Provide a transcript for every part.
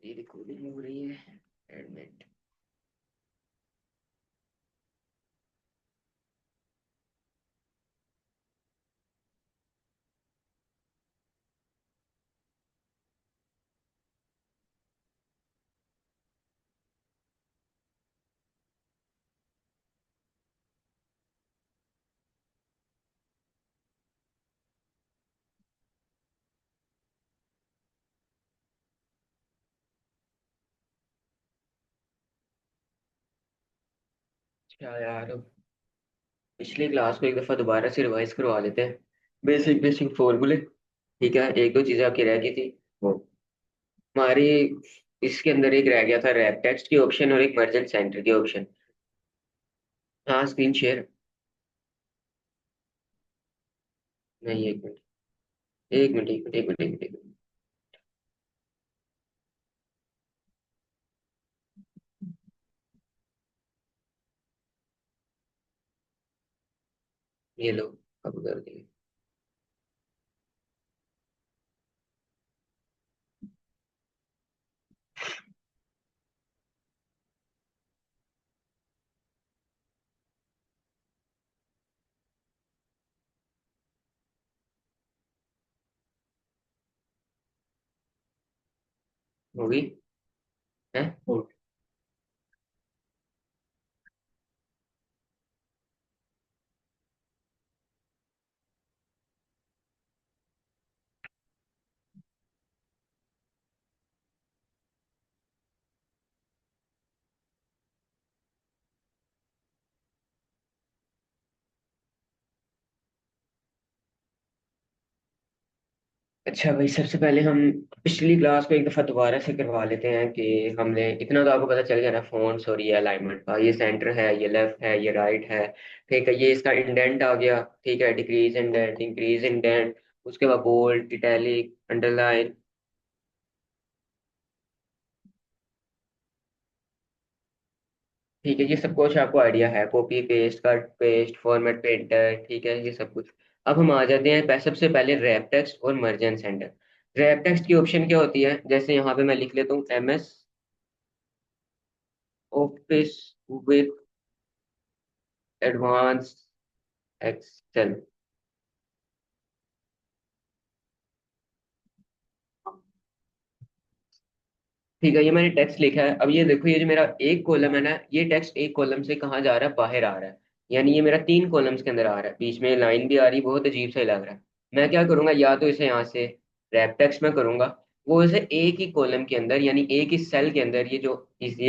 ये रिकॉर्डिंग हो रही है। एडमिट। क्या यार, अब पिछली क्लास को एक दफा दोबारा से रिवाइज करवा लेते हैं। बेसिक बेसिक फॉर्मूले। ठीक है, एक दो चीजें आपकी रह गई थी। वो हमारी इसके अंदर एक रह गया था, रैप टेक्स्ट की ऑप्शन और एक मर्जन सेंटर की ऑप्शन। हाँ, स्क्रीन शेयर। नहीं, एक मिनट। एक मिनट, एक मिनट, एक मिनट, एक मिनट, एक मिनट। ये लो। अब कर दिए। होगी। है। अच्छा भाई, सबसे पहले हम पिछली क्लास को एक दफा दोबारा से करवा लेते हैं कि हमने इतना तो आपको पता चल गया ना, फोन्स और ये अलाइनमेंट का, ये सेंटर है, ये लेफ्ट है, ये राइट है। ठीक है, ये इसका इंडेंट आ गया। ठीक है, डिक्रीज इंडेंट, इंक्रीज इंडेंट। उसके बाद बोल्ड, इटैलिक, अंडरलाइन। ठीक है, ये सब कुछ आपको आइडिया है, copy paste, cut paste, format painter. ठीक है, ये सब कुछ। अब हम आ जाते हैं सबसे पहले रैप टेक्स्ट और मर्जन सेंटर। रैप टेक्स्ट की ऑप्शन क्या होती है, जैसे यहाँ पे मैं लिख लेता हूँ MS office with advance Excel. ठीक है, ये मैंने टेक्स्ट लिखा है। अब ये देखो, ये जो मेरा एक कॉलम है ना, ये टेक्स्ट एक कॉलम से कहाँ जा रहा है, बाहर आ रहा है। यानी ये मेरा तीन कॉलम्स के अंदर आ रहा है, बीच में लाइन भी आ रही है, बहुत अजीब सा ही लग रहा है। मैं क्या करूंगा, या तो इसे यहाँ से रैप टेक्स्ट में करूंगा, वो इसे एक ही कॉलम के अंदर यानी एक ही सेल के अंदर, ये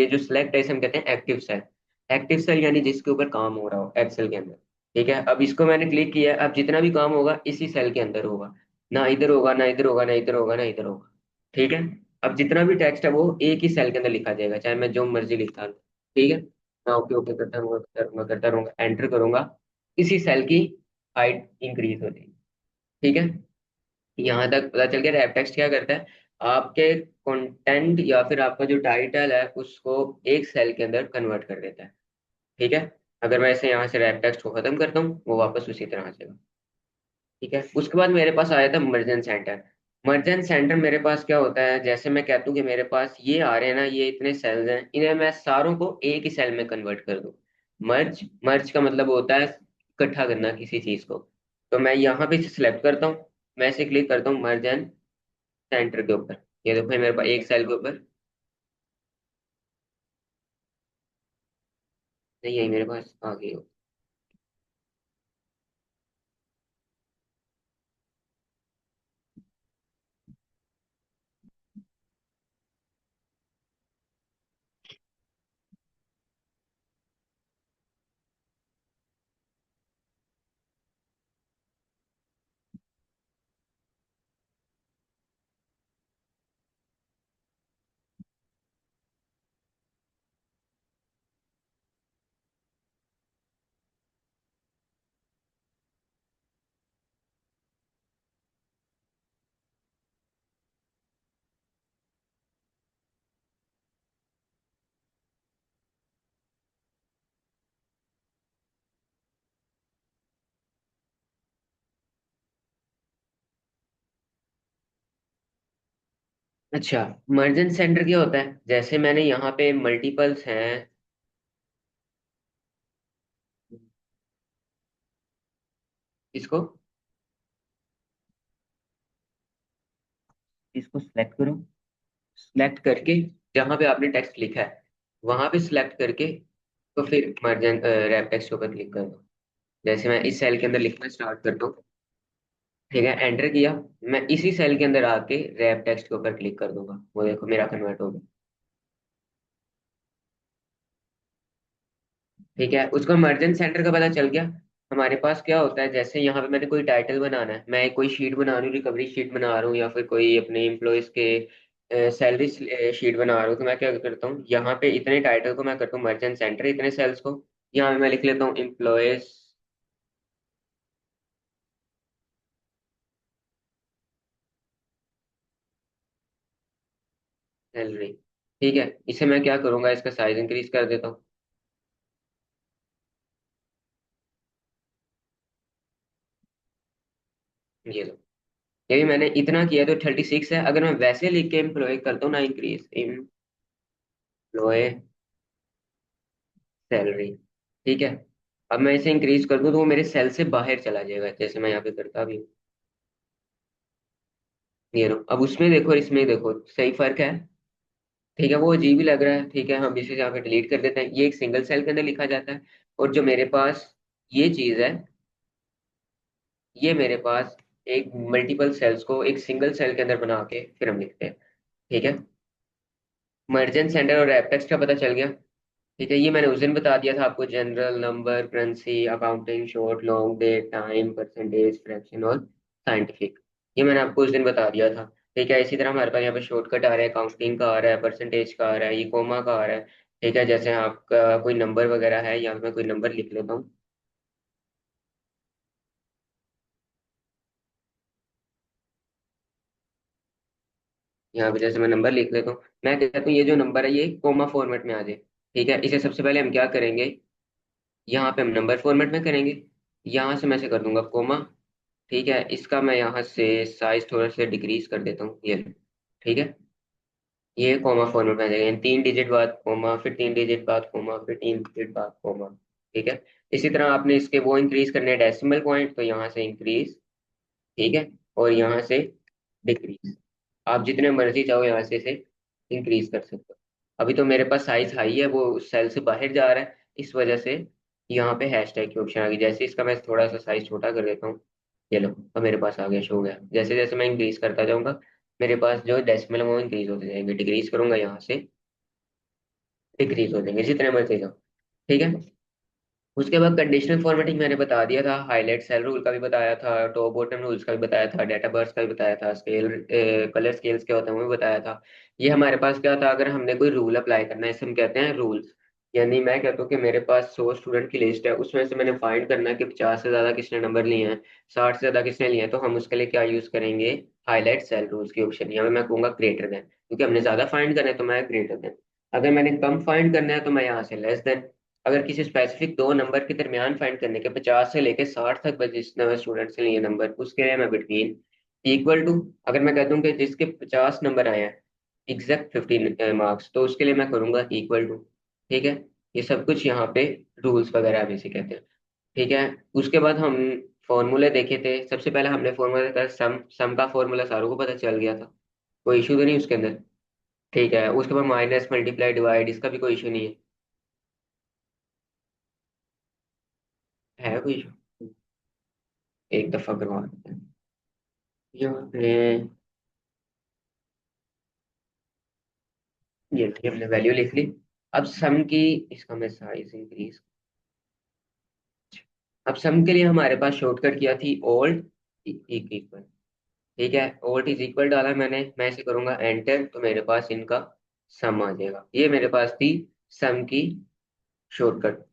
जो सिलेक्ट है इसे हम कहते हैं एक्टिव सेल। एक्टिव सेल यानी जिसके ऊपर काम हो रहा हो एक्सेल के अंदर। ठीक है, अब इसको मैंने क्लिक किया, अब जितना भी काम होगा इसी सेल के अंदर होगा। ना इधर होगा, ना इधर होगा, ना इधर होगा, ना इधर होगा। ठीक है। अब जितना भी टेक्स्ट है वो एक ही सेल के अंदर लिखा जाएगा, चाहे मैं जो मर्जी लिखता हूँ। ठीक है। मैं ओके ओके करता रहूंगा, करता रहूंगा, करता रहूंगा, एंटर करूंगा। इसी सेल की हाइट इंक्रीज हो जाएगी। ठीक है। यहाँ तक पता चल गया रैप टेक्स्ट क्या करता है। आपके कंटेंट या फिर आपका जो टाइटल है उसको एक सेल के अंदर कन्वर्ट कर देता है। ठीक है। अगर मैं इसे यहाँ से रैप टेक्स्ट को खत्म करता हूँ, वो वापस उसी तरह आ जाएगा। ठीक है, उसके बाद मेरे पास आया था मर्जन सेंटर। मर्जन सेंटर मेरे पास क्या होता है, जैसे मैं कहता हूँ कि मेरे पास ये आ रहे हैं ना, ये इतने सेल्स हैं, इन्हें मैं सारों को एक ही सेल में कन्वर्ट कर दूँ। मर्ज मर्ज का मतलब होता है इकट्ठा करना किसी चीज को। तो मैं यहाँ पे सिलेक्ट करता हूँ, मैं इसे क्लिक करता हूँ मर्जन सेंटर के ऊपर। ये देखो भाई, मेरे पास एक सेल के ऊपर। नहीं, यही मेरे पास आ गई हो। अच्छा, मर्जन सेंटर क्या होता है? जैसे मैंने यहाँ पे मल्टीपल्स हैं। इसको इसको सिलेक्ट करो। सिलेक्ट करके जहाँ पे आपने टेक्स्ट लिखा है वहां पे सिलेक्ट करके तो फिर मर्जन रैप टेक्स्ट के ऊपर क्लिक कर दो। जैसे मैं इस सेल के अंदर लिखना स्टार्ट करता हूँ, ठीक है, एंटर किया। मैं इसी सेल के अंदर आके रैप टेक्स्ट के ऊपर क्लिक कर दूंगा, वो देखो मेरा कन्वर्ट हो गया। ठीक है, उसका मर्जन सेंटर का पता चल गया। हमारे पास क्या होता है, जैसे यहाँ पे मैंने कोई टाइटल बनाना है, मैं कोई शीट बना रही हूँ, रिकवरी शीट बना रहा हूँ, या फिर कोई अपने एम्प्लॉयज के सैलरी शीट बना रहा हूँ, तो मैं क्या करता हूँ, यहाँ पे इतने टाइटल को मैं करता हूँ मर्जन सेंटर, इतने सेल्स को यहाँ पे मैं लिख लेता हूँ एम्प्लॉयज सैलरी। ठीक है, इसे मैं क्या करूंगा, इसका साइज इंक्रीज कर देता हूँ। ये लो, ये भी मैंने इतना किया तो 36 है। अगर मैं वैसे लिख के एम्प्लॉय करता हूँ ना, इंक्रीज एम्प्लॉय सैलरी, ठीक है, अब मैं इसे इंक्रीज कर दूं तो वो मेरे सेल से बाहर चला जाएगा, जैसे मैं यहाँ पे करता भी हूँ। ये लो, अब उसमें देखो और इसमें देखो, सही फर्क है। ठीक है, वो अजीब ही लग रहा है। ठीक है, हम इसे यहाँ पे डिलीट कर देते हैं, ये एक सिंगल सेल के अंदर लिखा जाता है। और जो मेरे पास ये चीज है, ये मेरे पास एक मल्टीपल सेल्स को एक सिंगल सेल के अंदर बना के फिर हम लिखते हैं। ठीक है, मर्जेंट सेंटर और एपेक्स का पता चल गया। ठीक है, ये मैंने उस दिन बता दिया था आपको, general, number, currency, accounting, short, long, date, time, percentage, fraction और साइंटिफिक। ये मैंने आपको उस दिन बता दिया था। ठीक है, इसी तरह हमारे पास यहाँ पे शॉर्टकट आ रहा है, काउंटिंग का आ रहा है, परसेंटेज का आ रहा है, ये कोमा का आ रहा है। ठीक है, जैसे आपका कोई नंबर वगैरह है, यहाँ पे मैं कोई नंबर लिख लेता हूँ। यहाँ पे जैसे मैं नंबर लिख लेता हूँ, मैं कहता हूँ ये जो नंबर है ये कोमा फॉर्मेट में आ जाए। ठीक है, इसे सबसे पहले हम क्या करेंगे, यहाँ पे हम नंबर फॉर्मेट में करेंगे। यहाँ से मैं से कर दूंगा कोमा। ठीक है, इसका मैं यहाँ से साइज थोड़ा सा डिक्रीज कर देता हूँ, ये लो। ठीक है, ये कॉमा फॉर्मेट में आ जाएगा, यानी 3 डिजिट बाद कॉमा, फिर 3 डिजिट बाद कॉमा, फिर 3 डिजिट बाद कॉमा। ठीक है, इसी तरह आपने इसके वो इंक्रीज करने हैं डेसिमल पॉइंट, तो यहाँ से इंक्रीज। ठीक है, और यहाँ से डिक्रीज, आप जितने मर्जी चाहो यहाँ से इसे इंक्रीज कर सकते हो। अभी तो मेरे पास साइज हाई है, वो सेल से बाहर जा रहा है, इस वजह से यहाँ पे हैशटैग की ऑप्शन आ गई। जैसे इसका मैं थोड़ा सा साइज छोटा कर देता हूँ, ये लो, अब मेरे पास आ गया, शो हो गया। जैसे जैसे मैं इंक्रीज करता जाऊंगा मेरे पास जो डेसिमल है वो इंक्रीज होते जाएंगे, डिक्रीज करूंगा यहाँ से डिक्रीज हो जाएंगे, जितने मर्जी जाओ। ठीक है, उसके बाद कंडीशनल फॉर्मेटिंग मैंने बता दिया था, हाईलाइट सेल रूल का भी बताया था, टॉप बॉटम रूल्स का भी बताया था, डेटा बर्स का भी बताया था, स्केल कलर स्केल्स क्या होते हैं वो भी बताया था। ये हमारे पास क्या था, अगर हमने कोई रूल अप्लाई करना है, इसे हम कहते हैं रूल्स। यानी मैं कहता हूँ कि मेरे पास 100 स्टूडेंट की लिस्ट है, उसमें से मैंने फाइंड करना है कि 50 से ज्यादा किसने नंबर लिए हैं, 60 से ज्यादा किसने लिए हैं, तो हम उसके लिए क्या यूज करेंगे, हाईलाइट सेल रूल्स की ऑप्शन। यहाँ पे मैं कहूंगा ग्रेटर देन, क्योंकि हमने ज्यादा फाइंड करना है तो मैं ग्रेटर देन। अगर मैंने कम फाइंड करना है तो मैं यहाँ से लेस देन। अगर किसी स्पेसिफिक दो नंबर के दरमियान फाइंड करने के 50 से लेके 60 तक जितने स्टूडेंट्स लिए नंबर, उसके लिए मैं बिटवीन इक्वल टू। अगर मैं कहता हूँ कि जिसके 50 नंबर आए हैं, एग्जैक्ट 15 मार्क्स, तो उसके लिए मैं करूंगा इक्वल टू। ठीक है, ये सब कुछ यहाँ पे रूल्स वगैरह भी से कहते हैं। ठीक है, उसके बाद हम फॉर्मूले देखे थे। सबसे पहले हमने फॉर्मूला देखा, सम सम का फॉर्मूला सारों को पता चल गया था, कोई इशू तो नहीं उसके अंदर। ठीक है, उसके बाद माइनस, मल्टीप्लाई, डिवाइड, इसका भी कोई इशू नहीं है कोई इशू? एक दफा करवा देते हैं। यहाँ पे ये थी, हमने वैल्यू लिख ली। अब सम की, इसका मैं साइज इंक्रीज, अब सम के लिए हमारे पास शॉर्टकट किया थी ओल्ड इक्वल। ठीक है, ओल्ड इज इक्वल डाला मैंने, मैं इसे करूंगा एंटर, तो मेरे पास इनका सम आ जाएगा। ये मेरे पास थी सम की शॉर्टकट।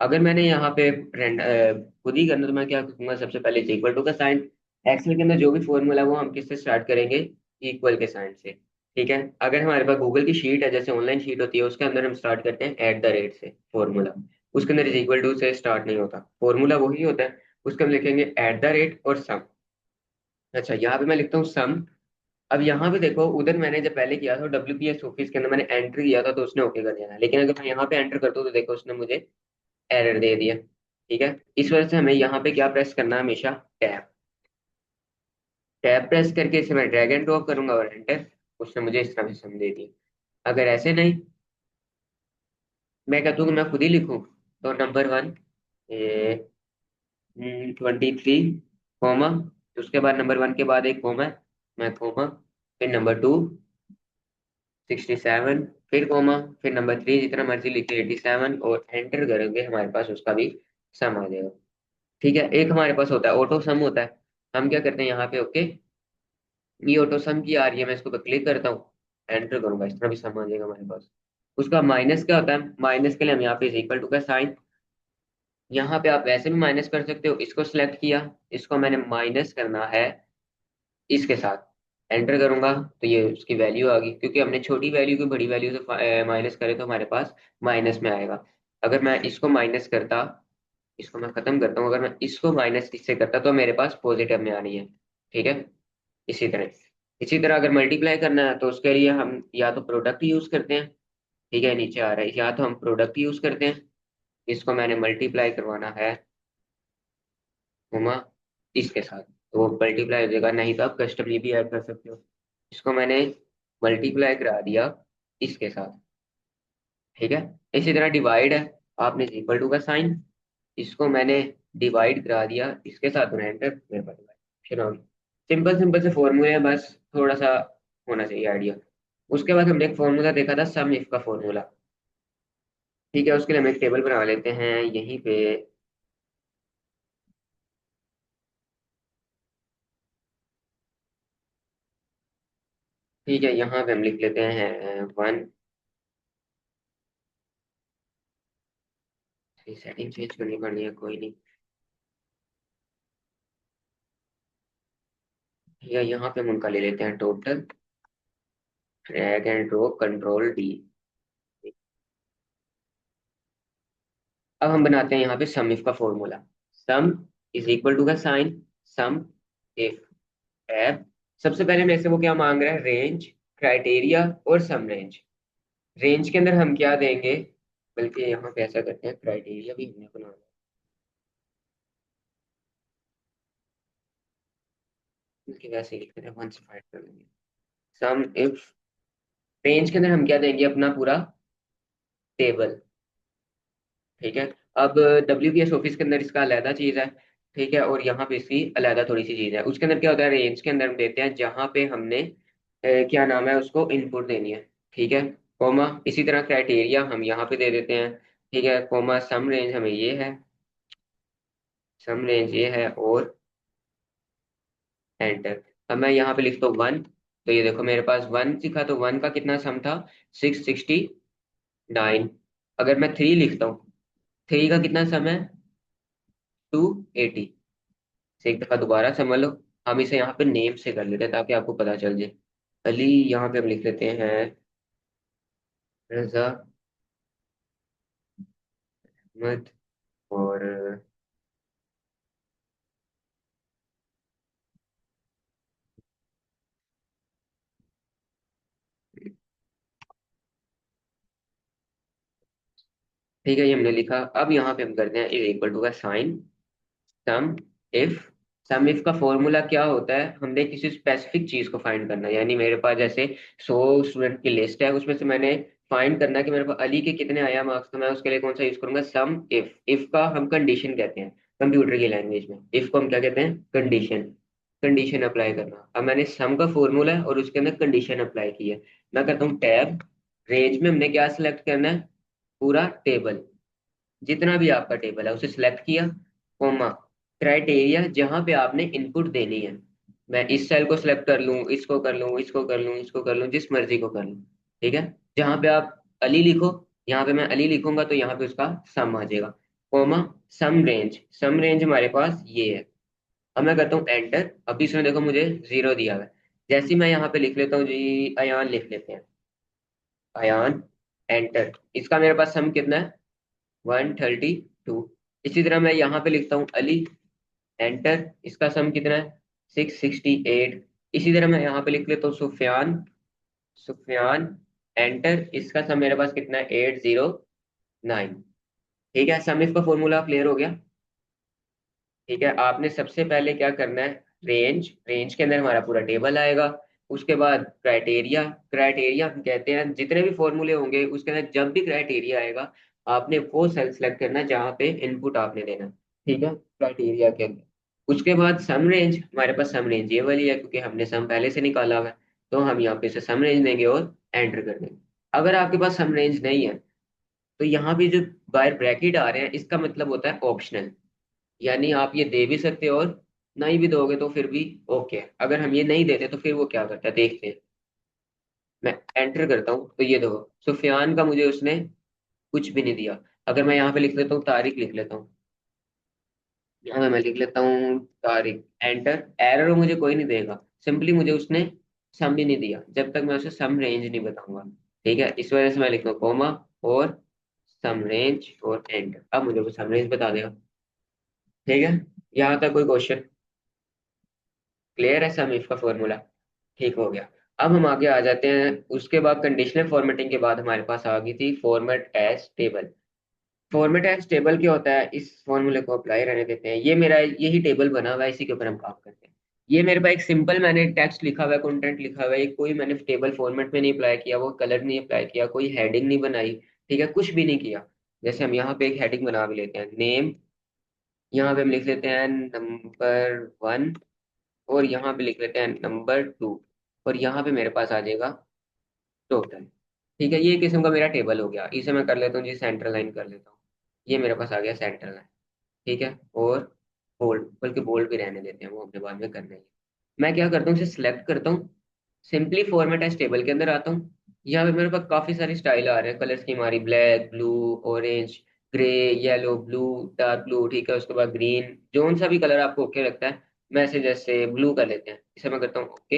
अगर मैंने यहाँ पे खुद ही करना, तो मैं क्या करूंगा, सबसे पहले इक्वल टू का साइन। एक्सेल के अंदर जो भी फॉर्मूला है वो हम किससे स्टार्ट करेंगे, इक्वल के साइन से। ठीक है, अगर हमारे पास गूगल की शीट है, जैसे ऑनलाइन शीट होती है, उसके अंदर हम स्टार्ट करते हैं एट द रेट से फॉर्मूला। उसके अंदर इक्वल टू से स्टार्ट नहीं होता, फॉर्मूला वही होता है, उसके हम लिखेंगे एट द रेट और सम। अच्छा, यहाँ पे मैं लिखता हूँ सम अब यहाँ पे देखो, उधर मैंने जब पहले किया था WPS ऑफिस के अंदर मैंने एंटर किया था तो उसने ओके कर दिया था, लेकिन अगर मैं यहाँ पे एंटर कर दूँ तो देखो उसने मुझे एरर दे दिया। ठीक है, इस वजह से हमें यहाँ पे क्या प्रेस करना है हमेशा, टैब। टैब प्रेस करके इसे मैं ड्रैग एंड ड्रॉप करूंगा और एंटर, उसने मुझे इस तरह से सम दे दिया। अगर ऐसे नहीं, मैं कहता हूँ कि मैं खुद ही लिखूँ, तो नंबर 1 23, कोमा, उसके बाद नंबर 1 के बाद एक कोमा है, मैं कोमा, फिर नंबर 2 67, फिर कोमा, फिर नंबर 3 जितना मर्जी लिखे 87, और एंटर करेंगे हमारे पास उसका भी सम आ जाएगा। ठीक है, एक हमारे पास होता है ऑटो सम होता है। हम क्या करते हैं यहाँ पे, ओके, ये ऑटो सम की आ रही है, मैं इसको पे क्लिक करता हूँ, एंटर करूंगा, इस तरह भी सम आ जाएगा हमारे पास। उसका माइनस क्या होता है, माइनस के लिए हम यहाँ पे इक्वल टू का साइन, यहाँ पे आप वैसे भी माइनस कर सकते हो, इसको सिलेक्ट किया, इसको मैंने माइनस करना है इसके साथ, एंटर करूंगा तो ये उसकी वैल्यू आ गई, क्योंकि हमने छोटी वैल्यू को बड़ी वैल्यू से माइनस करे तो हमारे पास माइनस में आएगा। अगर मैं इसको माइनस करता, इसको मैं खत्म करता हूँ, अगर मैं इसको माइनस इससे करता तो मेरे पास पॉजिटिव में आनी है। ठीक है, इसी तरह, इसी तरह अगर मल्टीप्लाई करना है तो उसके लिए हम या तो प्रोडक्ट यूज करते हैं, ठीक है नीचे आ रहा है, या तो हम प्रोडक्ट यूज करते हैं, इसको मैंने मल्टीप्लाई करवाना है उमा इसके साथ, तो वो मल्टीप्लाई हो जाएगा, नहीं तो आप कस्टमली भी ऐड कर सकते हो। इसको मैंने मल्टीप्लाई करा दिया इसके साथ। ठीक है, इसी तरह डिवाइड है, आपने इक्वल टू का साइन, इसको मैंने डिवाइड करा दिया इसके साथ, एंटर, मेरे पास डिवाइड। सिंपल सिंपल से फॉर्मूले हैं, बस थोड़ा सा होना चाहिए आइडिया। उसके बाद हमने एक फॉर्मूला देखा था सम इफ का फॉर्मूला। ठीक है, उसके लिए हम एक टेबल बना लेते हैं यहीं पे। ठीक है, यहाँ पे हम लिख लेते हैं 1, सेटिंग चेंज करनी पड़नी है, कोई नहीं। ठीक है, यहाँ पे हम उनका ले लेते हैं total, drag and drop control D। अब हम बनाते हैं यहाँ पे सम इफ का formula. Sum is equal to का साइन, सम इफ एफ, सबसे पहले मेरे से वो क्या मांग रहा है, रेंज, क्राइटेरिया और सम रेंज। रेंज के अंदर हम क्या देंगे, बल्कि यहाँ पे ऐसा करते हैं, क्राइटेरिया भी हमने बनाना है, बल्कि वैसे ही लिख देते हैं, 1 से 5 कर देंगे। सम इफ, रेंज के अंदर हम क्या देंगे, अपना पूरा टेबल। ठीक है, अब WPS ऑफिस के अंदर इसका अलहदा चीज है। ठीक है, और यहाँ पे इसकी अलहदा थोड़ी सी चीज है, उसके अंदर क्या होता है, रेंज के अंदर हम देते हैं जहाँ पे हमने क्या नाम है उसको इनपुट देनी है। ठीक है, कोमा, इसी तरह क्राइटेरिया हम यहाँ पे दे देते हैं। ठीक है, कोमा, सम रेंज हमें ये है, सम रेंज ये है, और एंटर। अब मैं यहाँ पे लिखता हूँ 1, तो ये देखो मेरे पास 1 लिखा, तो 1 का कितना सम था, 669। अगर मैं 3 लिखता हूँ, 3 का कितना सम है, 280। से एक दफा दोबारा समझ लो, हम इसे यहाँ पे नेम से कर लेते हैं ताकि आपको पता चल जाए। अली, यहाँ पे हम लिख लेते हैं रजा अहमद, और ठीक है, ये हमने लिखा। अब यहाँ पे हम करते हैं इज इक्वल टू का sign, sum if. Sum if का फॉर्मूला क्या होता है, हमने किसी स्पेसिफिक चीज को फाइंड करना है, यानी मेरे पास जैसे 100 स्टूडेंट की लिस्ट है, उसमें से मैंने फाइंड करना है कि मेरे पास अली के कितने आया मार्क्स, तो मैं उसके लिए कौन सा यूज करूंगा, सम इफ। इफ का हम कंडीशन कहते हैं कंप्यूटर की लैंग्वेज में, इफ को हम क्या कहते हैं, कंडीशन। कंडीशन अप्लाई करना, अब मैंने सम का फॉर्मूला है और उसके अंदर कंडीशन अप्लाई की है। मैं कहता हूँ टैब, रेंज में हमने क्या सिलेक्ट करना है, पूरा टेबल, जितना भी आपका टेबल है उसे सिलेक्ट किया, कोमा, क्राइटेरिया जहां पे आपने इनपुट देनी है, मैं इस सेल को सिलेक्ट कर लूं, इसको कर लूं, इसको कर लूं, इसको कर लूं, जिस मर्जी को कर लूं। ठीक है, जहां पे आप अली लिखो, यहाँ पे मैं अली लिखूंगा तो यहाँ पे उसका सम आ जाएगा, कोमा, सम रेंज। सम रेंज हमारे पास ये है। अब मैं करता हूँ एंटर, अभी इसमें देखो मुझे 0 दिया हुआ है। जैसे ही मैं यहाँ पे लिख लेता हूँ जी, अयान लिख लेते हैं, अयान, एंटर, इसका मेरे पास सम कितना है, 132। इसी तरह मैं यहाँ पे लिखता हूँ अली, एंटर, इसका सम कितना है, 668। इसी तरह मैं यहाँ पे लिख लेता हूँ सुफियान, सुफियान, एंटर। इसका सम मेरे पास कितना है, 809। ठीक है, सम इफ का फॉर्मूला क्लियर हो गया। ठीक है, आपने सबसे पहले क्या करना है, रेंज, रेंज के अंदर हमारा पूरा टेबल आएगा। उसके बाद क्राइटेरिया, क्राइटेरिया हम कहते हैं जितने भी फॉर्मूले होंगे उसके अंदर जब भी क्राइटेरिया आएगा आपने वो सेल सेलेक्ट करना है जहाँ पे इनपुट आपने देना। ठीक है, क्राइटेरिया के अंदर। उसके बाद सम रेंज, हमारे पास सम रेंज ये वाली है क्योंकि हमने सम पहले से निकाला हुआ है। तो हम यहाँ पे से सम रेंज देंगे और एंटर कर देंगे। अगर आपके पास सम रेंज नहीं है तो यहाँ भी जो बाहर ब्रैकेट आ रहे हैं इसका मतलब होता है ऑप्शनल। यानी आप ये दे भी सकते हो और नहीं भी दोगे तो फिर भी ओके। अगर हम ये नहीं देते तो फिर वो क्या करता है देखते हैं। मैं एंटर करता हूँ तो ये देखो सुफियान का मुझे उसने कुछ भी नहीं दिया। अगर मैं यहाँ पे लिख लेता हूँ तारिक, लिख लेता हूँ यहाँ पे, मैं लिख लेता हूँ तारिक, एंटर। एरर मुझे कोई नहीं देगा, सिंपली मुझे उसने सम भी नहीं दिया जब तक मैं उसे सम रेंज नहीं बताऊंगा। ठीक है, इस वजह से मैं लिखता हूँ कोमा और सम रेंज और एंटर। अब मुझे वो सम रेंज बता देगा। ठीक है, यहाँ तक कोई क्वेश्चन क्लियर है, सम इफ का फॉर्मूला ठीक हो गया। अब हम आगे आ जाते हैं। उसके बाद कंडीशनल फॉर्मेटिंग के बाद हमारे पास आ गई थी format as table. Format as table क्या होता है, इस फॉर्मूले को अप्लाई रहने देते हैं। ये मेरा यही टेबल बना हुआ है, इसी के ऊपर हम काम करते हैं। ये मेरे पास एक सिंपल मैंने टेक्स्ट लिखा हुआ है, कंटेंट लिखा हुआ है, कोई मैंने टेबल फॉर्मेट में नहीं अप्लाई किया, वो कलर नहीं अप्लाई किया, कोई हेडिंग नहीं बनाई। ठीक है, कुछ भी नहीं किया। जैसे हम यहाँ पे एक हेडिंग बना भी लेते हैं, नेम। यहाँ पे हम लिख लेते हैं नंबर 1, और यहाँ पे लिख लेते हैं नंबर 2, और यहाँ पे मेरे पास आ जाएगा टोटल। ठीक है, ये किस्म का मेरा टेबल हो गया। इसे मैं कर लेता हूँ जी सेंटर लाइन कर लेता हूँ। ये मेरे पास आ गया सेंटर लाइन। ठीक है, और बोल्ड, बल्कि बोल्ड भी रहने देते हैं, वो अपने बाद में करना है। मैं क्या करता हूँ, इसे सिलेक्ट करता हूँ, सिंपली फॉर्मेट एज टेबल के अंदर आता हूँ। यहाँ पे मेरे पास काफी सारी स्टाइल आ रहे हैं, कलर स्कीम आ रही, black, blue, orange, grey, yellow, blue, dark blue. ठीक है, उसके बाद ग्रीन, जोन सा भी कलर आपको ओके लगता है। मैं इसे जैसे ब्लू कर लेते हैं, इसे मैं करता हूँ ओके।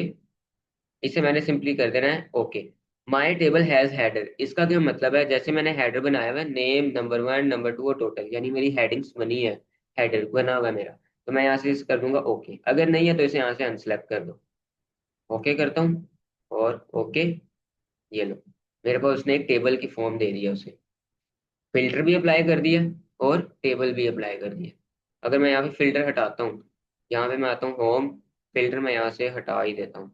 इसे मैंने सिंपली कर देना है okay. My table has header, इसका क्या मतलब है, जैसे मैंने हेडर बनाया हुआ है नेम, नंबर 1, नंबर 2 और टोटल, यानी मेरी हेडिंग्स बनी है, हेडर बना हुआ है मेरा। तो मैं यहाँ से इसे कर दूंगा ओके। अगर नहीं है तो इसे यहाँ से अनसेलेक्ट कर दो। ओके करता हूँ और ओके। ये लो, मेरे पास उसने एक टेबल की फॉर्म दे दी है उसे। फिल्टर भी अप्लाई कर दिया और टेबल भी अप्लाई कर दिया। अगर मैं यहाँ पे फिल्टर हटाता हूँ, यहाँ पे मैं आता हूँ होम, फिल्टर मैं यहाँ से हटा ही देता हूँ।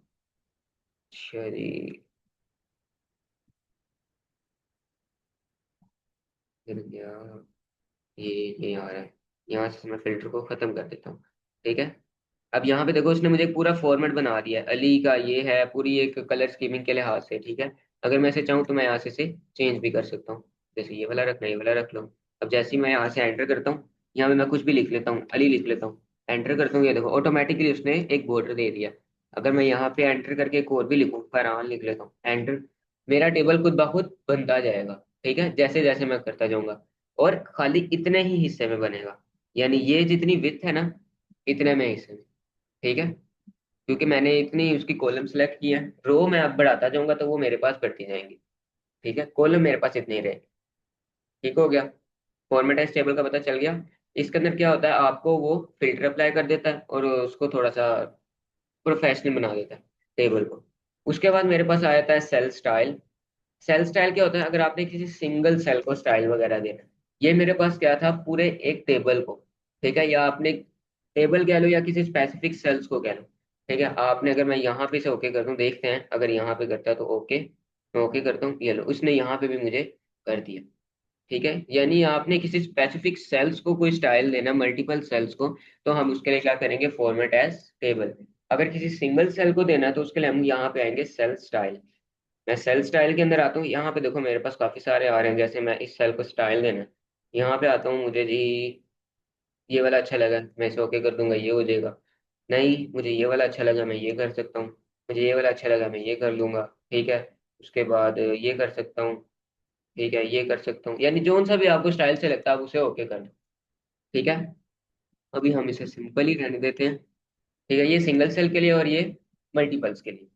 चलिए, फिर गया, ये आ रहा है। यहाँ से मैं फिल्टर को खत्म कर देता हूँ। ठीक है, अब यहाँ पे देखो उसने मुझे एक पूरा फॉर्मेट बना दिया है, अली का ये है पूरी एक कलर स्कीमिंग के लिहाज से। ठीक है, अगर मैं इसे चाहूँ तो मैं यहाँ से इसे चेंज भी कर सकता हूँ, जैसे ये वाला रखना है, ये वाला रख लो। अब जैसे ही मैं यहाँ से एंटर करता हूँ, यहाँ पे मैं कुछ भी लिख लेता हूँ, अली लिख लेता हूँ, एंटर करता हूँ, ये देखो ऑटोमेटिकली उसने एक बॉर्डर दे दिया। अगर मैं यहाँ पे एंटर करके एक और भी लिखूँ, फरहान लिख लेता हूँ, एंटर, मेरा टेबल खुद ब खुद बनता जाएगा। ठीक है, जैसे जैसे मैं करता जाऊंगा, और खाली इतने ही हिस्से में बनेगा। यानी ये जितनी विथ है ना, इतने में हिस्से में। ठीक है, क्योंकि मैंने इतनी उसकी कॉलम सेलेक्ट की है, रो मैं अब बढ़ाता जाऊंगा तो वो मेरे पास बढ़ती जाएंगी। ठीक है, कॉलम मेरे पास इतने ही रहे। ठीक हो गया, फॉर्मेटाइज टेबल का पता चल गया। इसके अंदर क्या होता है, आपको वो फिल्टर अप्लाई कर देता है और उसको थोड़ा सा प्रोफेशनल बना देता है टेबल को। उसके बाद मेरे पास आ जाता है सेल स्टाइल। सेल स्टाइल क्या होता है, अगर आपने किसी सिंगल सेल को स्टाइल वगैरह देना। ये मेरे पास क्या था, पूरे एक टेबल को। ठीक है, या आपने टेबल कह लो या किसी स्पेसिफिक सेल्स को कह लो। ठीक है, आपने, अगर मैं यहाँ पे से ओके कर दूं, देखते हैं अगर यहाँ पे करता है तो ओके। मैं ओके करता हूँ, ये लो उसने यहाँ पे भी मुझे कर दिया। ठीक है, यानी आपने किसी स्पेसिफिक सेल्स को कोई स्टाइल देना, मल्टीपल सेल्स को, तो हम उसके लिए क्या करेंगे, फॉर्मेट एज टेबल। अगर किसी सिंगल सेल को देना है तो उसके लिए हम यहाँ पे आएंगे सेल स्टाइल। मैं सेल स्टाइल के अंदर आता हूँ, यहाँ पे देखो मेरे पास काफी सारे आ रहे हैं। जैसे मैं इस सेल को स्टाइल देना है, यहाँ पे आता हूँ, मुझे जी ये वाला अच्छा लगा, मैं इसे ओके कर दूंगा, ये हो जाएगा। नहीं, मुझे ये वाला अच्छा लगा, मैं ये कर सकता हूँ। मुझे ये वाला अच्छा लगा, मैं ये कर लूंगा। ठीक है, उसके बाद ये कर सकता हूँ। ठीक है, ये कर सकता हूँ, यानी जोन सा भी आपको स्टाइल से लगता है आप उसे ओके कर दो। ठीक है, अभी हम इसे सिंपल ही रहने देते हैं। ठीक है, ये सिंगल सेल के लिए और ये मल्टीपल्स के लिए।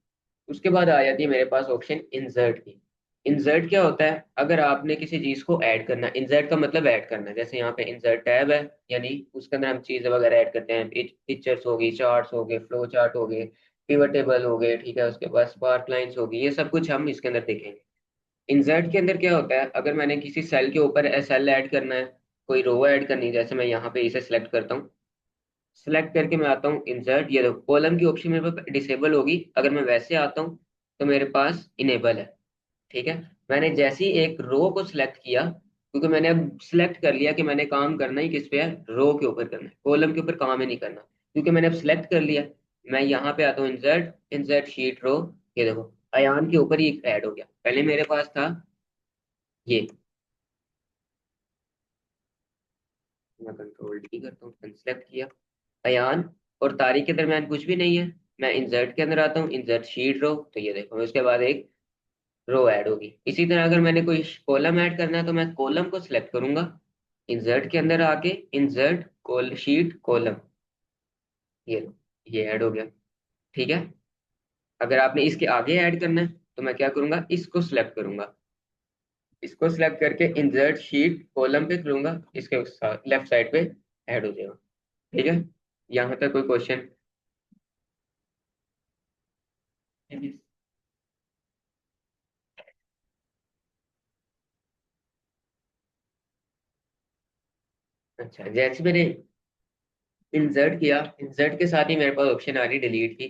उसके बाद आ जाती है मेरे पास ऑप्शन इंसर्ट की। इंसर्ट क्या होता है, अगर आपने किसी चीज को ऐड करना, इंसर्ट का मतलब ऐड करना। जैसे यहाँ पे इंसर्ट टैब है, यानी उसके अंदर हम चीजें वगैरह ऐड करते हैं, पिक्चर्स हो गई, चार्ट्स हो गए, फ्लो चार्ट हो गए, पिवट टेबल हो गए, ठीक है, उसके बाद स्पार्क लाइंस होगी, ये सब कुछ हम इसके अंदर देखेंगे। इंसर्ट के अंदर क्या होता है, अगर मैंने किसी सेल के ऊपर सेल ऐड करना है, कोई रो ऐड करनी है, जैसे मैं यहाँ पे इसे सिलेक्ट करता हूँ, सिलेक्ट करके मैं आता हूँ इंसर्ट, ये देखो कॉलम की ऑप्शन मेरे पास डिसेबल होगी, अगर मैं वैसे आता हूँ तो मेरे पास इनेबल है। ठीक है, मैंने जैसे ही एक रो को सिलेक्ट किया, क्योंकि मैंने अब सिलेक्ट कर लिया कि मैंने काम करना ही किस पे है, रो के ऊपर करना है, कॉलम के ऊपर काम ही नहीं करना, क्योंकि मैंने अब सिलेक्ट कर लिया। मैं यहाँ पे आता हूँ इंसर्ट, इंसर्ट शीट रो, ये देखो अयान के ऊपर ही ऐड हो गया, पहले मेरे पास था ये। मैं कंट्रोल डी करता हूँ, सेलेक्ट किया अयान और तारीख के दरमियान कुछ भी नहीं है। मैं इंसर्ट के अंदर आता हूँ, इंसर्ट शीट रो, तो ये देखो उसके बाद एक रो ऐड होगी। इसी तरह अगर मैंने कोई कॉलम ऐड करना है तो मैं कॉलम को सिलेक्ट करूंगा, इंसर्ट के अंदर आके इंसर्ट कॉल शीट कॉलम, ये लो, ये ऐड हो गया। ठीक है, अगर आपने इसके आगे ऐड करना है तो मैं क्या करूंगा, इसको सिलेक्ट करूंगा, इसको सिलेक्ट करके इंसर्ट शीट कॉलम पे करूंगा, इसके लेफ्ट साइड पे ऐड हो जाएगा। ठीक है, यहाँ तक कोई क्वेश्चन? अच्छा, जैसे मैंने इंसर्ट किया, इंसर्ट के साथ ही मेरे पास ऑप्शन आ रही डिलीट की।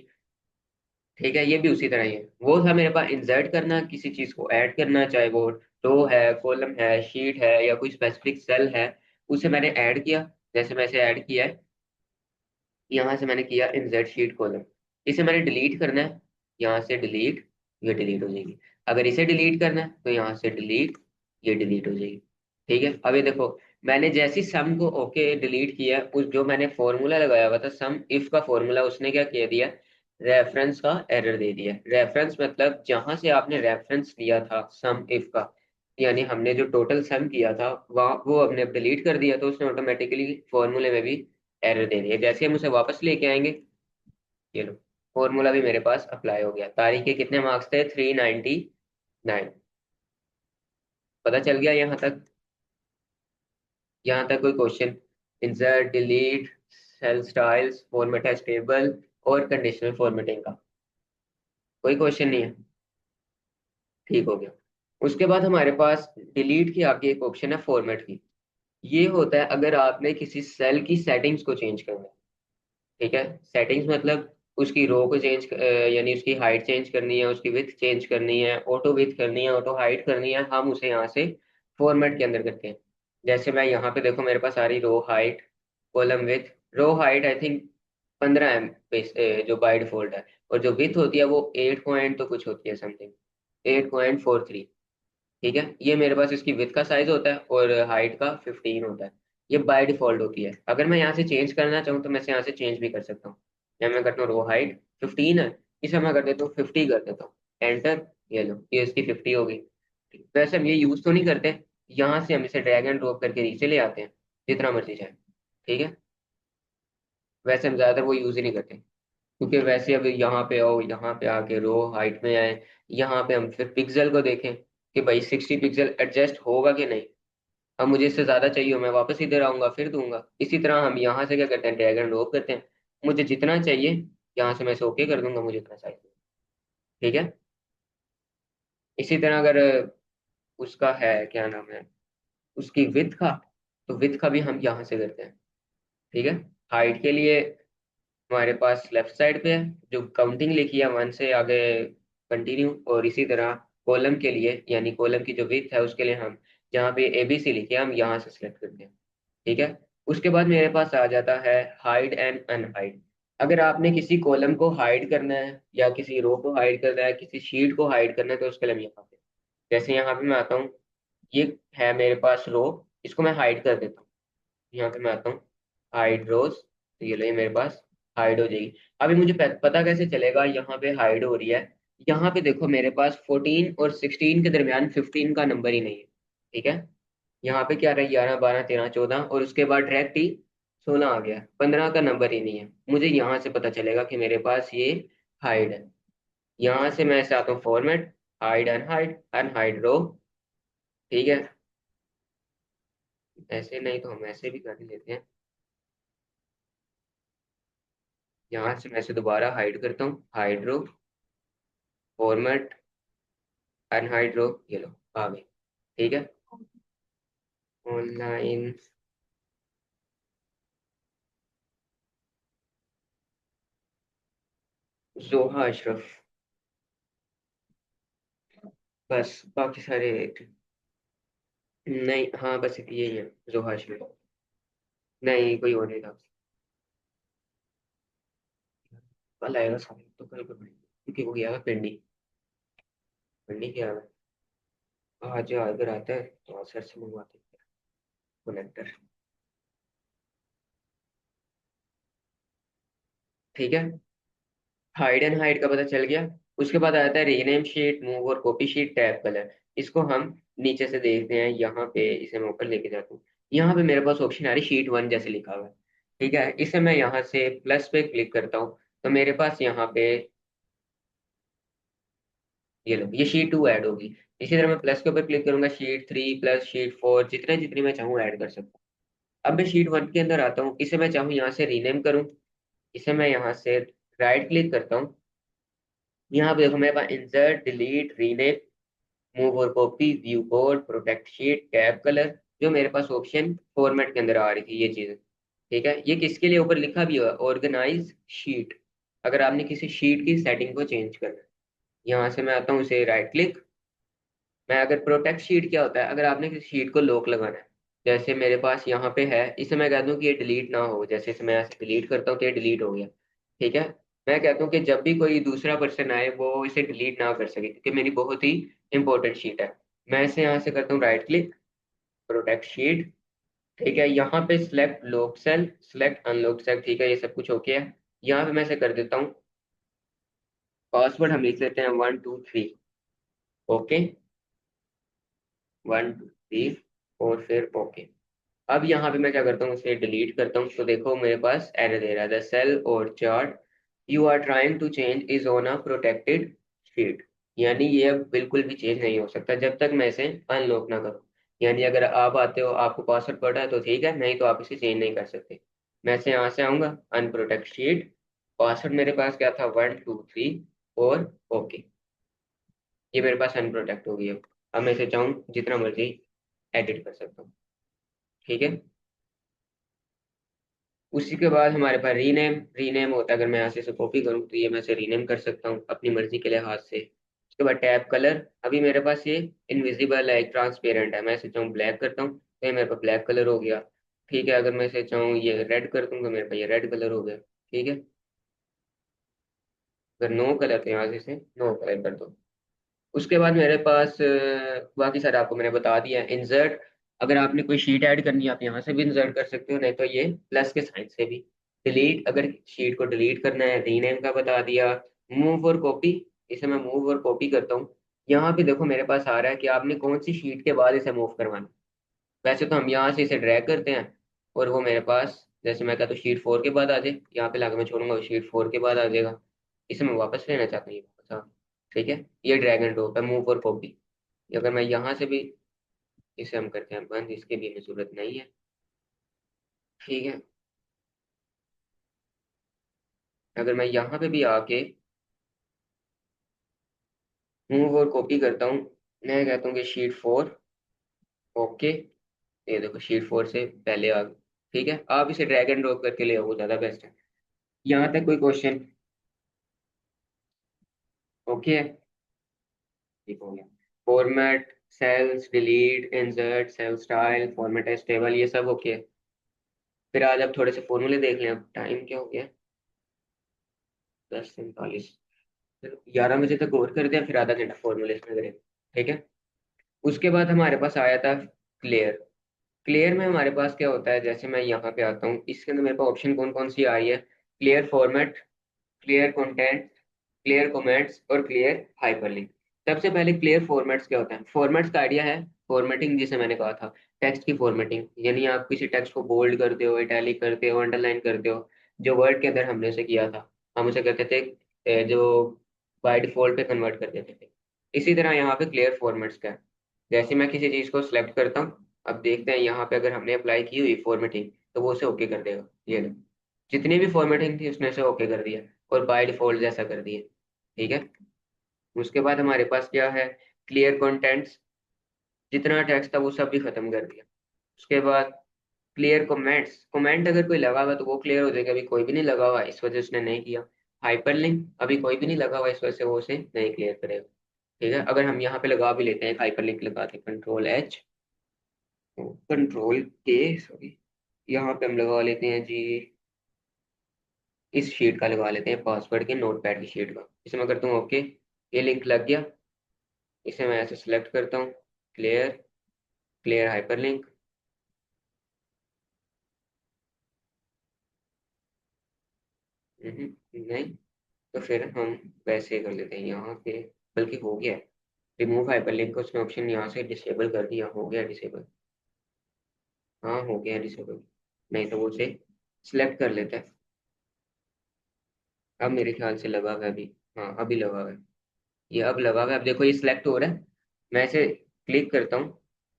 ठीक है, ये भी उसी तरह ही है, वो था मेरे पास इंसर्ट करना, किसी चीज को ऐड करना, चाहे वो रो है, कॉलम है, शीट है, या कोई स्पेसिफिक सेल है, उसे मैंने ऐड किया। जैसे मैं इसे ऐड किया है, यहाँ से मैंने किया इंसर्ट शीट कॉलम, इसे मैंने डिलीट करना है, यहाँ से डिलीट, ये डिलीट हो जाएगी। अगर इसे डिलीट करना है तो यहाँ से डिलीट, ये डिलीट हो जाएगी। ठीक है, अब ये देखो, मैंने जैसी सम को ओके डिलीट किया, उस जो मैंने फॉर्मूला लगाया हुआ था सम इफ का फॉर्मूला, उसने क्या कह दिया, रेफरेंस का एरर दे दिया। रेफरेंस मतलब जहां से आपने रेफरेंस लिया था सम इफ का, यानी हमने जो टोटल सम किया था वहाँ, वो हमने डिलीट कर दिया, तो उसने ऑटोमेटिकली फॉर्मूले में भी एरर दे दिया। जैसे हम उसे वापस लेके आएंगे, ये लो, फॉर्मूला भी मेरे पास अप्लाई हो गया। तारीख के कितने मार्क्स थे, 399। पता चल गया यहाँ तक? यहाँ तक कोई question? Insert, delete, cell styles, format as table और कंडीशनल फॉर्मेटिंग का कोई क्वेश्चन नहीं है? ठीक हो गया। उसके बाद हमारे पास डिलीट के आगे एक ऑप्शन है फॉर्मेट की। ये होता है अगर आपने किसी सेल की सेटिंग्स को चेंज करना है। ठीक है, सेटिंग्स मतलब उसकी रो को चेंज, यानी उसकी हाइट चेंज करनी है, उसकी विथ चेंज करनी है, ऑटो विथ करनी है, ऑटो हाइट करनी है, हम उसे यहाँ से फॉर्मेट के अंदर करते हैं। जैसे मैं यहाँ पे देखो, मेरे पास सारी row height, column width, row height I think 15 जो बाय डिफॉल्ट है, और जो विथ होती है वो 8 पॉइंट तो कुछ होती है समथिंग, 8.43। ठीक है, ये मेरे पास इसकी विथ का साइज होता है और हाइट का 15 होता है। ये बाय डिफॉल्ट होती है, अगर मैं यहाँ से चेंज करना चाहूँ तो मैं इसे यहाँ से चेंज भी कर सकता हूँ। या मैं करता हूँ रो हाइट 15 है, इसे मैं कर देता हूँ 50 कर देता हूँ, एंटर, ये लो, ये इसकी 50 हो गई। वैसे हम ये यूज तो नहीं करते, यहाँ से हम इसे ड्रैग एंड ड्रॉप करके नीचे ले आते हैं, जितना मर्जी जाए। ठीक है, वैसे हम ज्यादातर वो यूज ही नहीं करते, क्योंकि वैसे अब यहाँ पे आओ, यहाँ पे आके रो हाइट में आए, यहाँ पे हम फिर पिक्सल को देखें कि भाई 60 पिक्सल एडजस्ट होगा कि नहीं। अब मुझे इससे ज्यादा चाहिए हो, मैं वापस इधर आऊंगा फिर दूंगा। इसी तरह हम यहाँ से क्या करते हैं, ड्रैग एंड ड्रॉप करते हैं, मुझे जितना चाहिए यहाँ से मैं इसे ओके कर दूंगा, मुझे इतना चाहिए। ठीक है, इसी तरह अगर उसका है क्या नाम है, उसकी विथ का, तो विथ का भी हम यहाँ से करते हैं। ठीक है, हाइट के लिए हमारे पास लेफ्ट साइड पे है, जो काउंटिंग लिखी है 1 से आगे कंटिन्यू, और इसी तरह कॉलम के लिए, यानी कॉलम की जो विड्थ है उसके लिए हम जहाँ पे ABC लिखे हैं हम यहाँ से सिलेक्ट करते हैं। ठीक है, उसके बाद मेरे पास आ जाता है हाइड एंड अनहाइड। अगर आपने किसी कॉलम को हाइड करना है, या किसी रो को हाइड करना है, किसी शीट को हाइड करना है, तो उसके लिए हम यहाँ पे, जैसे यहाँ पे मैं आता हूँ, ये है मेरे पास रो, इसको मैं हाइड कर देता हूँ, यहाँ पे मैं आता हूँ हाइड रोज, तो ये लो, ये मेरे पास हाइड हो जाएगी। अभी मुझे पता कैसे चलेगा यहाँ पे हाइड हो रही है? यहाँ पे देखो मेरे पास 14 और 16 के दरमियान 15 का नंबर ही नहीं है। ठीक है, यहाँ पे क्या रहा, 11 12 13 14, और उसके बाद डायरेक्ट ही 16 आ गया, 15 का नंबर ही नहीं है। मुझे यहाँ से पता चलेगा कि मेरे पास ये हाइड है। यहाँ से मैं ऐसे आता हूँ फॉर्मेट, हाइड अनहाइड, अनहाइड रो। ठीक है, ऐसे नहीं तो हम ऐसे भी कर ही लेते हैं। यहाँ से मैं इसे दोबारा हाइड करता हूँ, हाइड्रो, फॉर्मेट, अनहाइड्रो, ये लो आ गई। ठीक है। ऑनलाइन, जोहा अशरफ, बस बाकी सारे नहीं, हाँ बस यही है, जोहा अशरफ। नहीं, कोई और नहीं था। कल आएगा सारे तो कल को पढ़ेंगे, क्योंकि वो गया है पिंडी। पिंडी क्या है, आज अगर आता है तो आज सर से मंगवाते हैं कनेक्टर। ठीक है। हाइड एंड हाइड का पता चल गया। उसके बाद आता है रीनेम शीट, मूव और कॉपी शीट, टैब कलर। इसको हम नीचे से देखते हैं, यहाँ पे इसे मैं ऊपर लेके जाता हूँ। यहाँ पे मेरे पास ऑप्शन आ रही शीट वन जैसे लिखा हुआ है। ठीक है, इसे मैं यहाँ से प्लस पे क्लिक करता हूँ, तो मेरे पास यहाँ पे ये लो, ये शीट टू ऐड होगी। इसी तरह मैं प्लस के ऊपर क्लिक करूंगा, sheet three plus sheet four, जितने जितनी मैं चाहूँ ऐड कर सकता हूँ। अब मैं शीट वन के अंदर आता हूँ, इसे मैं चाहूँ यहाँ से रीनेम करूँ। इसे मैं यहाँ से राइट क्लिक करता हूँ। यहाँ पे देखो मेरे पास इंसर्ट, डिलीट, रीनेम, मूव और copy, view board, protect sheet, tab colour, जो मेरे पास ऑप्शन फॉर्मेट के अंदर आ रही थी ये चीज़। ठीक है, ये किसके लिए ऊपर लिखा भी हुआ ऑर्गेनाइज शीट, अगर आपने किसी शीट की सेटिंग को चेंज करना है। यहाँ से मैं आता हूँ, इसे राइट क्लिक। मैं अगर प्रोटेक्ट शीट क्या होता है, अगर आपने किसी शीट को लॉक लगाना है, जैसे मेरे पास यहाँ पे है, इसे मैं कह दूँ कि ये डिलीट ना हो, जैसे इसे मैं यहाँ से डिलीट करता हूँ तो ये डिलीट हो गया। ठीक है। मैं कहता हूँ कि जब भी कोई दूसरा पर्सन आए वो इसे डिलीट ना कर सके, क्योंकि मेरी बहुत ही इंपॉर्टेंट शीट है। मैं इसे यहाँ से करता हूँ राइट क्लिक, प्रोटेक्ट शीट। ठीक है, यहाँ पे select lock cell, select unlock cell, ठीक है, ये सब कुछ ओके है। यहाँ पे मैं इसे कर देता हूँ, पासवर्ड हम लिख लेते हैं 1 2 3। ओके, 1 2 3, और फिर ओके। अब यहाँ पे मैं क्या करता हूँ, इसे डिलीट करता हूँ, तो देखो मेरे पास एरर दे रहा है, the cell or chart you are trying to change is on a protected sheet. यानी ये अब बिल्कुल भी चेंज नहीं हो सकता जब तक मैं इसे अनलॉक ना करूँ। यानी अगर आप आते हो, आपको पासवर्ड पड़ा है तो ठीक है, नहीं तो आप इसे चेंज नहीं कर सकते। मैं इसे यहाँ से आऊँगा, अनप्रोटेक्ट शीट, पासवर्ड मेरे पास क्या था 1 2 3, और ओके। ये मेरे पास अनप्रोटेक्ट हो गया। अब मैं इसे चाहूँ जितना मर्जी एडिट कर सकता हूँ। ठीक है। उसी के बाद हमारे पास रीनेम, रीनेम होता है, अगर मैं यहाँ से इसे कॉपी करूँ तो ये मैं इसे रीनेम कर सकता हूँ अपनी मर्जी के लिहाज से। उसके बाद टैब कलर, अभी मेरे पास ये इनविजिबल है, ट्रांसपेरेंट है, मैं इसे चाहूँ ब्लैक करता हूँ तो ये मेरे पास ब्लैक कलर हो गया। ठीक है, अगर मैं इसे चाहूँ ये रेड कर दूँ तो मेरे पास ये रेड कलर हो गया। ठीक है, अगर नो कलर तो यहाँ से इसे नो कलर कर दो। उसके बाद मेरे पास बाकी सारा आपको मैंने बता दिया है। इंसर्ट, अगर आपने कोई शीट ऐड करनी है आप यहाँ से भी इंसर्ट कर सकते हो, नहीं तो ये प्लस के साइन से भी। डिलीट, अगर शीट को डिलीट करना है, रीनेम का बता दिया। मूव और कॉपी, इसे मैं मूव और कॉपी करता हूँ। यहाँ पे देखो मेरे पास आ रहा है कि आपने कौन सी शीट के बाद इसे मूव करवाना है। वैसे तो हम यहाँ से इसे ड्रैग करते हैं, और वो मेरे पास, जैसे मैं कहता हूँ शीट फोर के बाद आ जाए, यहाँ पे लाके मैं छोड़ूंगा वो शीट फोर के बाद आ जाएगा। इसे मैं वापस लेना चाहता हूँ ये वापस ठीक है, ये ड्रैग एंड ड्रॉप है, मूव और कॉपी। अगर मैं यहाँ से भी, इसे हम करते हैं बंद, इसके भी हमें जरूरत नहीं है। ठीक है, अगर मैं यहाँ पे भी आके मूव और कॉपी करता हूँ, मैं कहता हूँ कि शीट फोर, ओके, ये देखो शीट फोर से पहले आ गई। ठीक है, आप इसे ड्रैग एंड ड्रॉप करके ले आओ, वो ज़्यादा बेस्ट है। यहाँ तक कोई क्वेश्चन? ओके है, ठीक हो गया। Format, cells, delete, insert, cell style, format as table, ये सब ओके। फिर आज आप थोड़े से फॉर्मूले देख लें, अब टाइम क्या हो गया, 10:47। 11 बजे तक और कर दिया, फिर आधा घंटा फॉर्मूले में करें। ठीक है। उसके बाद हमारे पास आया था क्लियर। क्लियर में हमारे पास क्या होता है, जैसे मैं यहाँ पे आता हूँ, इसके अंदर मेरे पास ऑप्शन कौन कौन सी आ रही है, clear format, clear content, clear comments और क्लियर हाइपरलिंक। सबसे पहले क्लियर फॉर्मेट्स क्या होता है, फॉर्मेट्स का आइडिया है फॉर्मेटिंग, जिसे मैंने कहा था टेक्स्ट की फॉर्मेटिंग, यानी आप किसी टेक्स्ट को बोल्ड करते हो, इटैलिक करते हो, अंडरलाइन करते हो, जो वर्ड के अंदर हमने उसे किया था, हम उसे कहते थे जो बाय डिफॉल्ट पे कन्वर्ट कर देते थे। इसी तरह यहाँ पे क्लियर फॉर्मेट्स का है। जैसे मैं किसी चीज़ को सिलेक्ट करता हूँ, अब देखते हैं यहाँ पे अगर हमने अप्लाई की हुई फॉर्मेटिंग तो वो उसे ओके कर देगा, ये लो। जितनी भी फॉर्मेटिंग थी उसने से ओके कर दिया और बाय डिफॉल्ट जैसा कर दिया। ठीक है। उसके बाद हमारे पास क्या है, क्लियर कंटेंट्स, जितना टेक्स्ट था वो सब भी खत्म कर दिया। उसके बाद क्लियर कमेंट्स, कमेंट अगर कोई लगा हुआ तो वो क्लियर हो जाएगा, अभी कोई भी नहीं लगा हुआ इस वजह से उसने नहीं किया। हाइपरलिंक, अभी कोई भी नहीं लगा हुआ इस वजह से वो उसे नहीं क्लियर करेगा। ठीक है। अगर हम यहाँ पे लगा भी लेते हैं, हाइपरलिंक लगाते हैं, control H, control K, sorry, यहाँ पे हम लगा लेते हैं जी, इस शीट का लगा लेते हैं, पासवर्ड के नोटपैड की शीट का। इसे मैं करता हूँ ओके, ये लिंक लग गया। इसे मैं ऐसे सिलेक्ट करता हूँ, क्लियर, क्लियर हाइपरलिंक। नहीं, तो फिर हम वैसे कर लेते हैं यहाँ पे, बल्कि हो गया है, रिमूव हाइपरलिंक का उसने ऑप्शन यहाँ से डिसेबल कर दिया, हो गया डिसेबल। हाँ हो गया डिसेबल, नहीं तो वो उसे सिलेक्ट कर लेता है। अब मेरे ख्याल से लगा हुआ है अभी, हाँ अभी लगा हुआ है, ये अब लगा हुआ है। अब देखो ये सिलेक्ट हो रहा है, मैं इसे क्लिक करता हूँ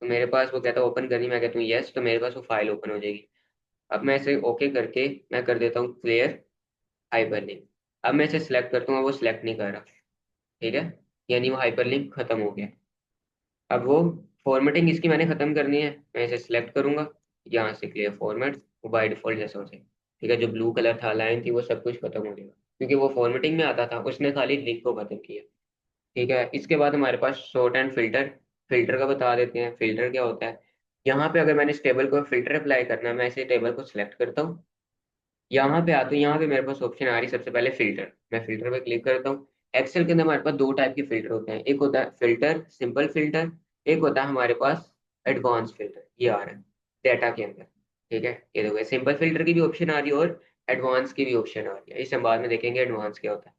तो मेरे पास वो कहता है ओपन करनी, मैं कहता हूँ यस, तो मेरे पास वो फाइल ओपन हो जाएगी। अब मैं इसे ओके करके मैं कर देता हूँ क्लियर हाइपरलिंक। अब मैं इसे सिलेक्ट करता हूँ, वो सिलेक्ट नहीं कर रहा। ठीक है, यानी वो हाइपरलिंक खत्म हो गया। अब वो फॉर्मेटिंग इसकी मैंने खत्म करनी है, मैं इसे सिलेक्ट करूंगा, यहाँ से क्लियर फॉर्मेट, वो बाय डिफॉल्ट जैसा हो जाए। ठीक है, जो ब्लू कलर था, लाइन थी, वो सब कुछ खत्म हो जाएगा, क्योंकि वो फॉर्मेटिंग में आता था, उसने खाली लिंक को खत्म किया। ठीक है। इसके बाद हमारे पास शॉर्ट एंड फिल्टर, फिल्टर का बता देते हैं। फिल्टर क्या होता है, यहाँ पे अगर मैंने इस टेबल को फिल्टर अप्लाई करना है, मैं इसे टेबल को सिलेक्ट करता हूँ, यहाँ पे आते हैं, यहाँ पे मेरे पास ऑप्शन आ रही है सबसे पहले फिल्टर, मैं फिल्टर पे क्लिक करता हूँ। एक्सेल के अंदर हमारे पास दो टाइप के फिल्टर होते हैं, एक होता है फिल्टर सिंपल फिल्टर, एक होता है हमारे पास एडवांस फिल्टर, ये आ रहा है डेटा के अंदर। ठीक है, ये देखो सिंपल फिल्टर की भी ऑप्शन आ रही है और एडवांस की भी ऑप्शन आ रही है, इसे हम बाद में देखेंगे एडवांस क्या होता है।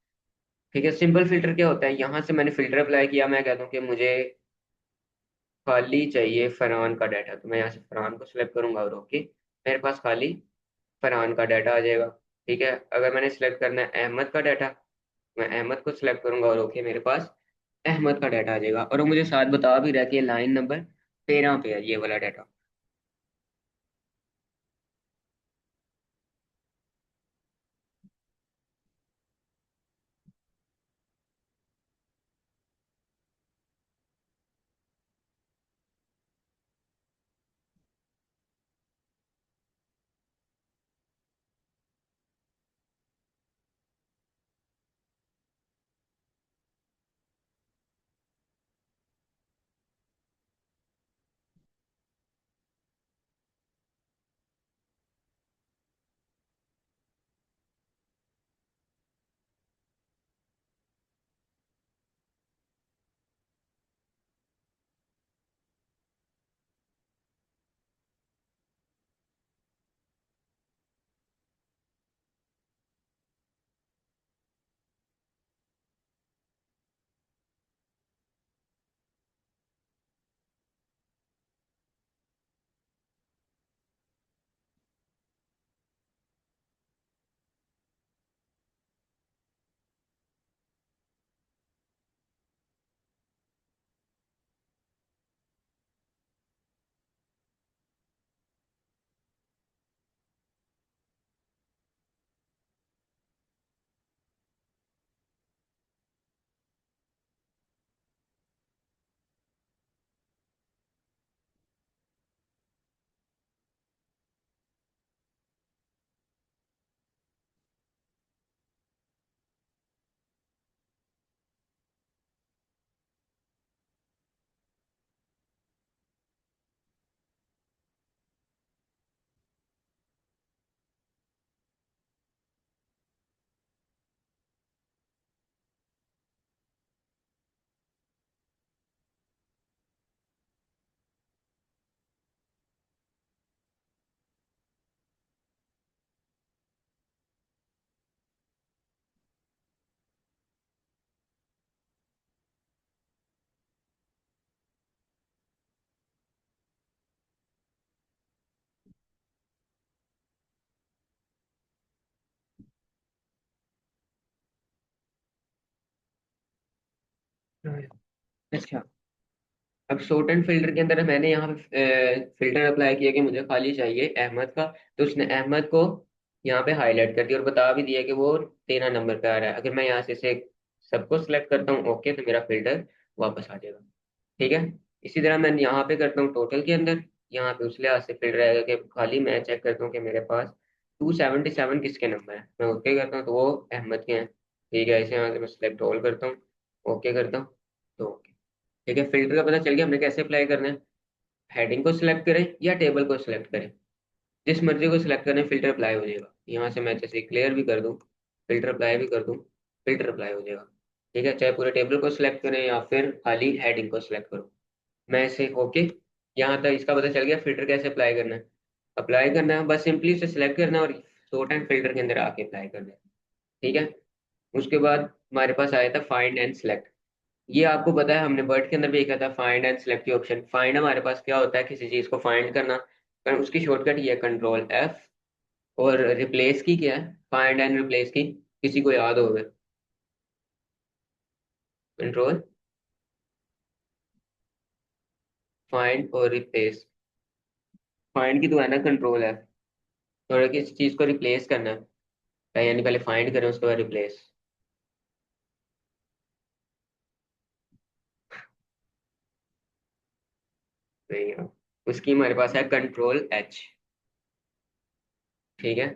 ठीक है, सिंपल फिल्टर क्या होता है, यहाँ से मैंने फिल्टर अप्लाई किया, मैं कहता हूँ कि मुझे खाली चाहिए फरहान का डाटा, तो मैं यहाँ से फरहान को सिलेक्ट करूंगा और ओके, मेरे पास खाली फरहान का डाटा आ जाएगा। ठीक है, अगर मैंने सिलेक्ट करना है अहमद का डाटा, मैं अहमद को सिलेक्ट करूंगा और ओके, मेरे पास अहमद का डाटा आ जाएगा। और वो मुझे साथ बता भी रहा है कि लाइन नंबर 13 पे है ये वाला डाटा। अच्छा, अब शॉर्ट एंड फिल्टर के अंदर मैंने यहाँ पे फिल्टर अप्लाई किया कि मुझे खाली चाहिए अहमद का, तो उसने अहमद को यहाँ पे हाईलाइट कर दिया और बता भी दिया कि वो 13 नंबर पे आ रहा है। अगर मैं यहाँ से सबको सिलेक्ट करता हूँ ओके, तो मेरा फिल्टर वापस आ जाएगा। ठीक है। इसी तरह मैं यहाँ पे करता हूँ टोटल के अंदर, यहाँ पे उस लिहाज से फिल्टर आएगा कि खाली मैं चेक करता हूँ कि मेरे पास 277 किसके नंबर है, मैं ओके करता हूँ तो वो अहमद के हैं। ठीक है, इसे यहाँ से मैं सिलेक्ट ऑल करता हूँ, ओके करता हूँ तो ओके। ठीक है, फिल्टर का पता चल गया हमने कैसे अप्लाई करना है। हेडिंग को सिलेक्ट करें या टेबल को सिलेक्ट करें, जिस मर्जी को सिलेक्ट करें फिल्टर अप्लाई हो जाएगा। यहाँ से मैं जैसे क्लियर भी कर दूँ, फिल्टर अप्लाई भी कर दूँ, फिल्टर अप्लाई हो जाएगा। ठीक है, चाहे पूरे टेबल को सिलेक्ट करें या फिर खाली हेडिंग को सिलेक्ट करो। मैं इसे ओके, यहाँ तक इसका पता चल गया फिल्टर कैसे अप्लाई करना है। अप्लाई करना है बस सिंपली इसे सिलेक्ट करना है और सॉर्ट एंड फिल्टर के अंदर आके अप्लाई करना है। ठीक है। उसके बाद हमारे पास आया था फाइंड एंड सेलेक्ट। ये आपको पता है हमने वर्ड के अंदर भी देखा था फाइंड एंड सेलेक्ट की ऑप्शन। फाइंड हमारे पास क्या होता है, किसी चीज को फाइंड करना, पर उसकी शॉर्टकट ये है कंट्रोल F। और रिप्लेस की क्या है, फाइंड एंड रिप्लेस की, किसी को याद होगा? कंट्रोल फाइंड और रिप्लेस। फाइंड की तो है ना कंट्रोल F, और किसी चीज को रिप्लेस करना है यानी पहले फाइंड करें उसके बाद रिप्लेस। नहीं है। उसकी हमारे पास है कंट्रोल H। ठीक है।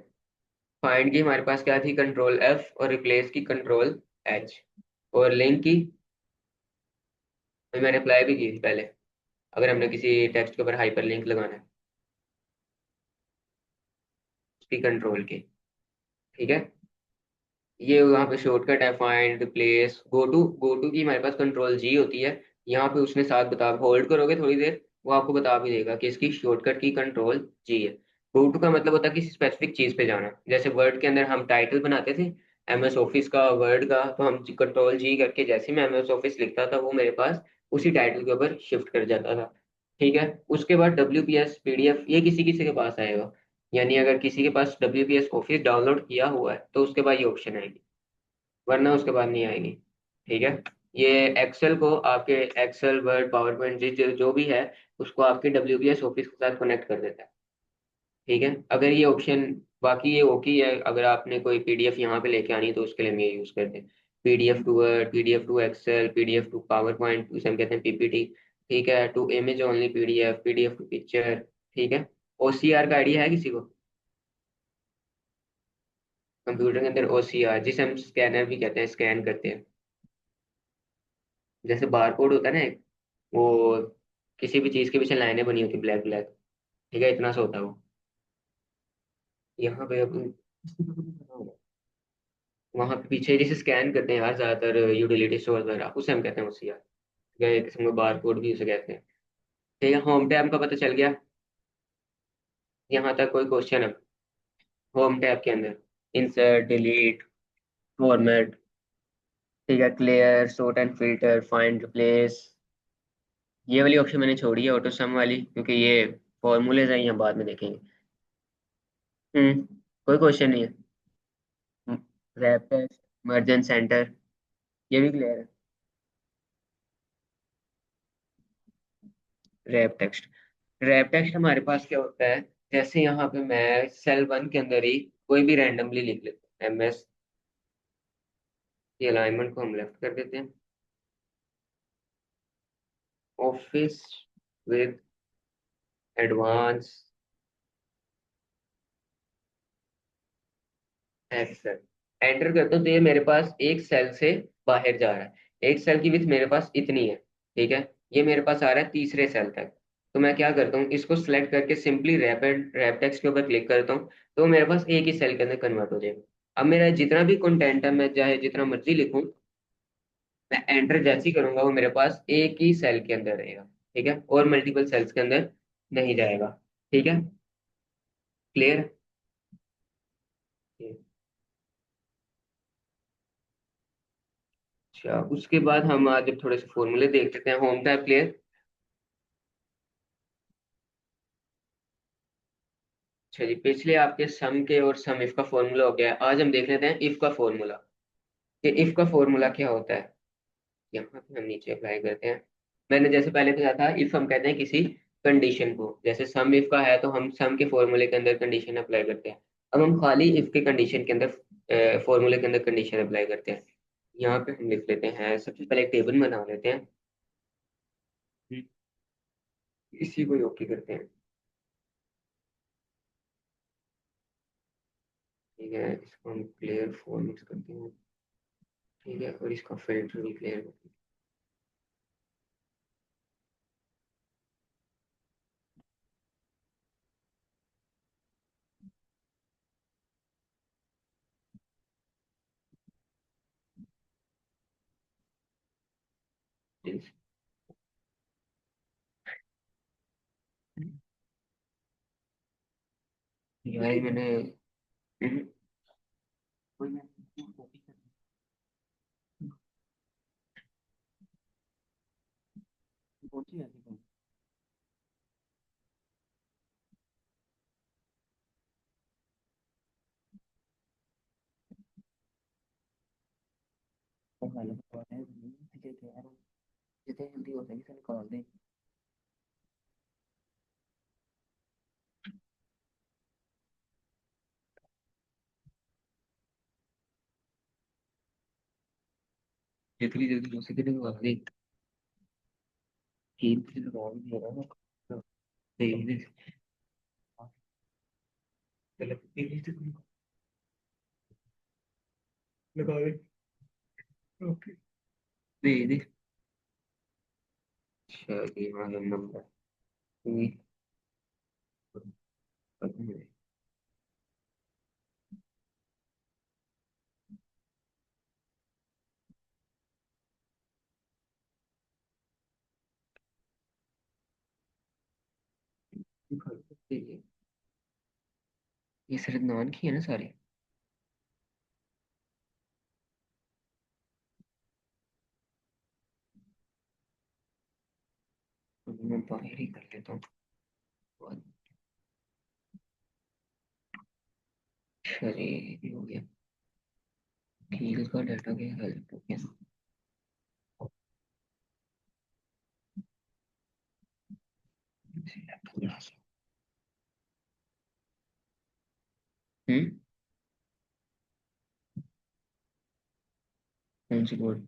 फाइंड की हमारे पास क्या थी, कंट्रोल F, और रिप्लेस की कंट्रोल H। और लिंक की मैंने अप्लाई भी की थी पहले, अगर हमने किसी टेक्स्ट के ऊपर हाइपर लिंक लगाना है, उसकी कंट्रोल की। ठीक है। ये वहाँ पे शॉर्टकट है फाइंड रिप्लेस गो टू की हमारे पास कंट्रोल G होती है। यहाँ पे उसने साथ बता, होल्ड करोगे थोड़ी देर वो आपको बता भी देगा कि इसकी शॉर्टकट की कंट्रोल G है। गो टू का मतलब होता है किसी स्पेसिफिक चीज पे जाना। जैसे वर्ड के अंदर हम टाइटल बनाते थे MS ऑफिस का, वर्ड का, तो हम कंट्रोल G करके जैसे ही मैं MS ऑफिस लिखता था वो मेरे पास उसी टाइटल के ऊपर शिफ्ट कर जाता था। ठीक है। उसके बाद WPS PDF ये किसी किसी के पास आएगा, यानी अगर किसी के पास WPS ऑफिस डाउनलोड किया हुआ है तो उसके बाद ये ऑप्शन आएगी, वरना उसके बाद नहीं आएगी। ठीक है। ये एक्सेल को आपके एक्सेल वर्ड पावर पॉइंट जो भी है उसको आपके WPS ऑफिस के साथ कनेक्ट कर देता है। ठीक है। अगर ये ऑप्शन बाकी ये ओके है, अगर आपने कोई PDF यहाँ पे लेके आनी है तो उसके लिए हम ये यूज़ करते हैं। PDF to word, PDF to Excel, PDF to PowerPoint, उसे हम कहते हैं PPT। ठीक है, to image only PDF to picture. ठीक है। OCR का आइडिया है किसी को? कंप्यूटर के अंदर OCR, जिसे हम स्कैनर भी कहते हैं, स्कैन करते हैं। जैसे बारकोड होता है ना एक, वो किसी भी चीज के पीछे लाइनें बनी होती ब्लैक ब्लैक। ठीक है, इतना सा होता है वो। यहाँ पे अपन वहां पे पीछे जिसे स्कैन करते हैं यार ज्यादातर यूटिलिटी स्टोर वगैरह, उसे हम कहते हैं OCR। ठीक है, एक किस्म का बार कोड भी उसे कहते हैं। ठीक है, होम टैब का पता चल गया। यहाँ तक कोई क्वेश्चन है? होम टैब के अंदर इंसर्ट, डिलीट, फॉर्मेट, ठीक है, clear, sort and filter, find, replace. ये वाली ऑप्शन मैंने छोड़ी है, ऑटो सम वाली, क्योंकि ये फॉर्मूलेज हैं, यहाँ बाद में देखेंगे। कोई क्वेश्चन नहीं है। रैप टेस्ट, मर्जन सेंटर, ये भी क्लियर है। रैप टेक्स्ट, रैप टेक्स्ट हमारे पास क्या होता है, जैसे यहाँ पे मैं सेल 1 के अंदर ही कोई भी रैंडमली लिख लेता हूँ MS, ये अलाइनमेंट को हम लेफ्ट कर देते हैं। Office with advance Excel, enter करता हूँ तो ये मेरे पास एक सेल से बाहर जा रहा है। एक सेल की विथ मेरे पास इतनी है। ठीक है। ये मेरे पास आ रहा है तीसरे सेल तक। तो मैं क्या करता हूँ, इसको सिलेक्ट करके simply wrap and wrap text के ऊपर क्लिक करता हूँ, तो मेरे पास एक ही सेल के अंदर कन्वर्ट हो जाएगा। अब मेरा जितना भी कंटेंट है मैं चाहे जितना मर्जी लिखूं, मैं एंटर जैसे ही करूंगा वो मेरे पास एक ही सेल के अंदर रहेगा। ठीक है, और मल्टीपल सेल्स के अंदर नहीं जाएगा। ठीक है, क्लियर। अच्छा, उसके बाद हम आज जब थोड़े से फॉर्मूले देख लेते हैं, होम टैब क्लियर। अच्छा जी, पिछले आपके सम के और सम इफ का फॉर्मूला हो गया है, आज हम देख लेते हैं इफ का फॉर्मूला, कि इफ का फॉर्मूला क्या होता है। यहाँ पे हम नीचे अप्लाई करते हैं। मैंने जैसे पहले बताया था, इफ हम कहते हैं किसी कंडीशन को, जैसे सम इफ का है तो हम सम के फॉर्मूले के अंदर कंडीशन अप्लाई करते हैं। अब हम खाली इफ के कंडीशन के अंदर फॉर्मूले के अंदर कंडीशन अप्लाई करते हैं। यहाँ पे हम लिख लेते हैं, सबसे पहले एक टेबल बना लेते हैं। हम्म, इसी को ओके करते हैं। ठीक है, इसको हम क्लियर फॉर्मेट करते हैं। ठीक है, और इसका फिल्टर भी क्लियर करते हैं। यार मैंने हम्म, कोई मैं कॉपी कर पहुंची जाती हूँ। और वाले को पता है मुझे तो यार जितने जल्दी हो सके निकाल दे। जितनी जल्दी हो सके निकाल दे। तीन से लगाओ नहीं हो रहा ना। तेज चलो तेज से लगा दे। ओके। तेज। अच्छा ये वाला नंबर। ये पता नहीं। ये सरदनान की है ना सारी। तो मैं बाहर ही कर लेता हूँ। अच्छा जी, ये भी हो गया। कील का डाटा के हेल्प हो गया। हम्म। कौन सी बोर्ड?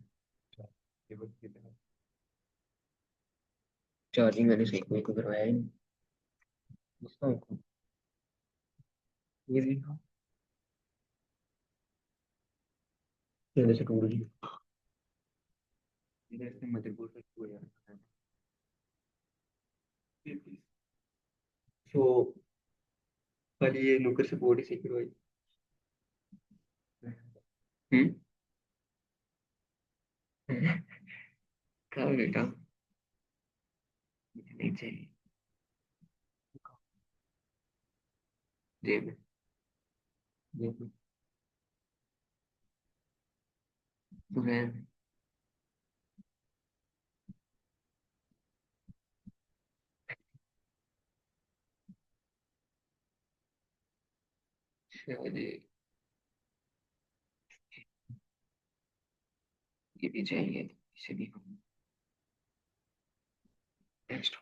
चार्जिंग मैंने सही कोई को करवाया ही नहीं। उसका ये देखो, पहले से टूट गई। इधर से मदरबोर्ड पे हो जाता है। तो खाली ये नुकर से बोर्ड ही सही करवाई। हम्म। कहा बेटा, मुझे नहीं चाहिए। जेब में। जेब में। तो रहने दे। अच्छा जी, ये भी चाहिए, इसे भी हम नेक्स्ट।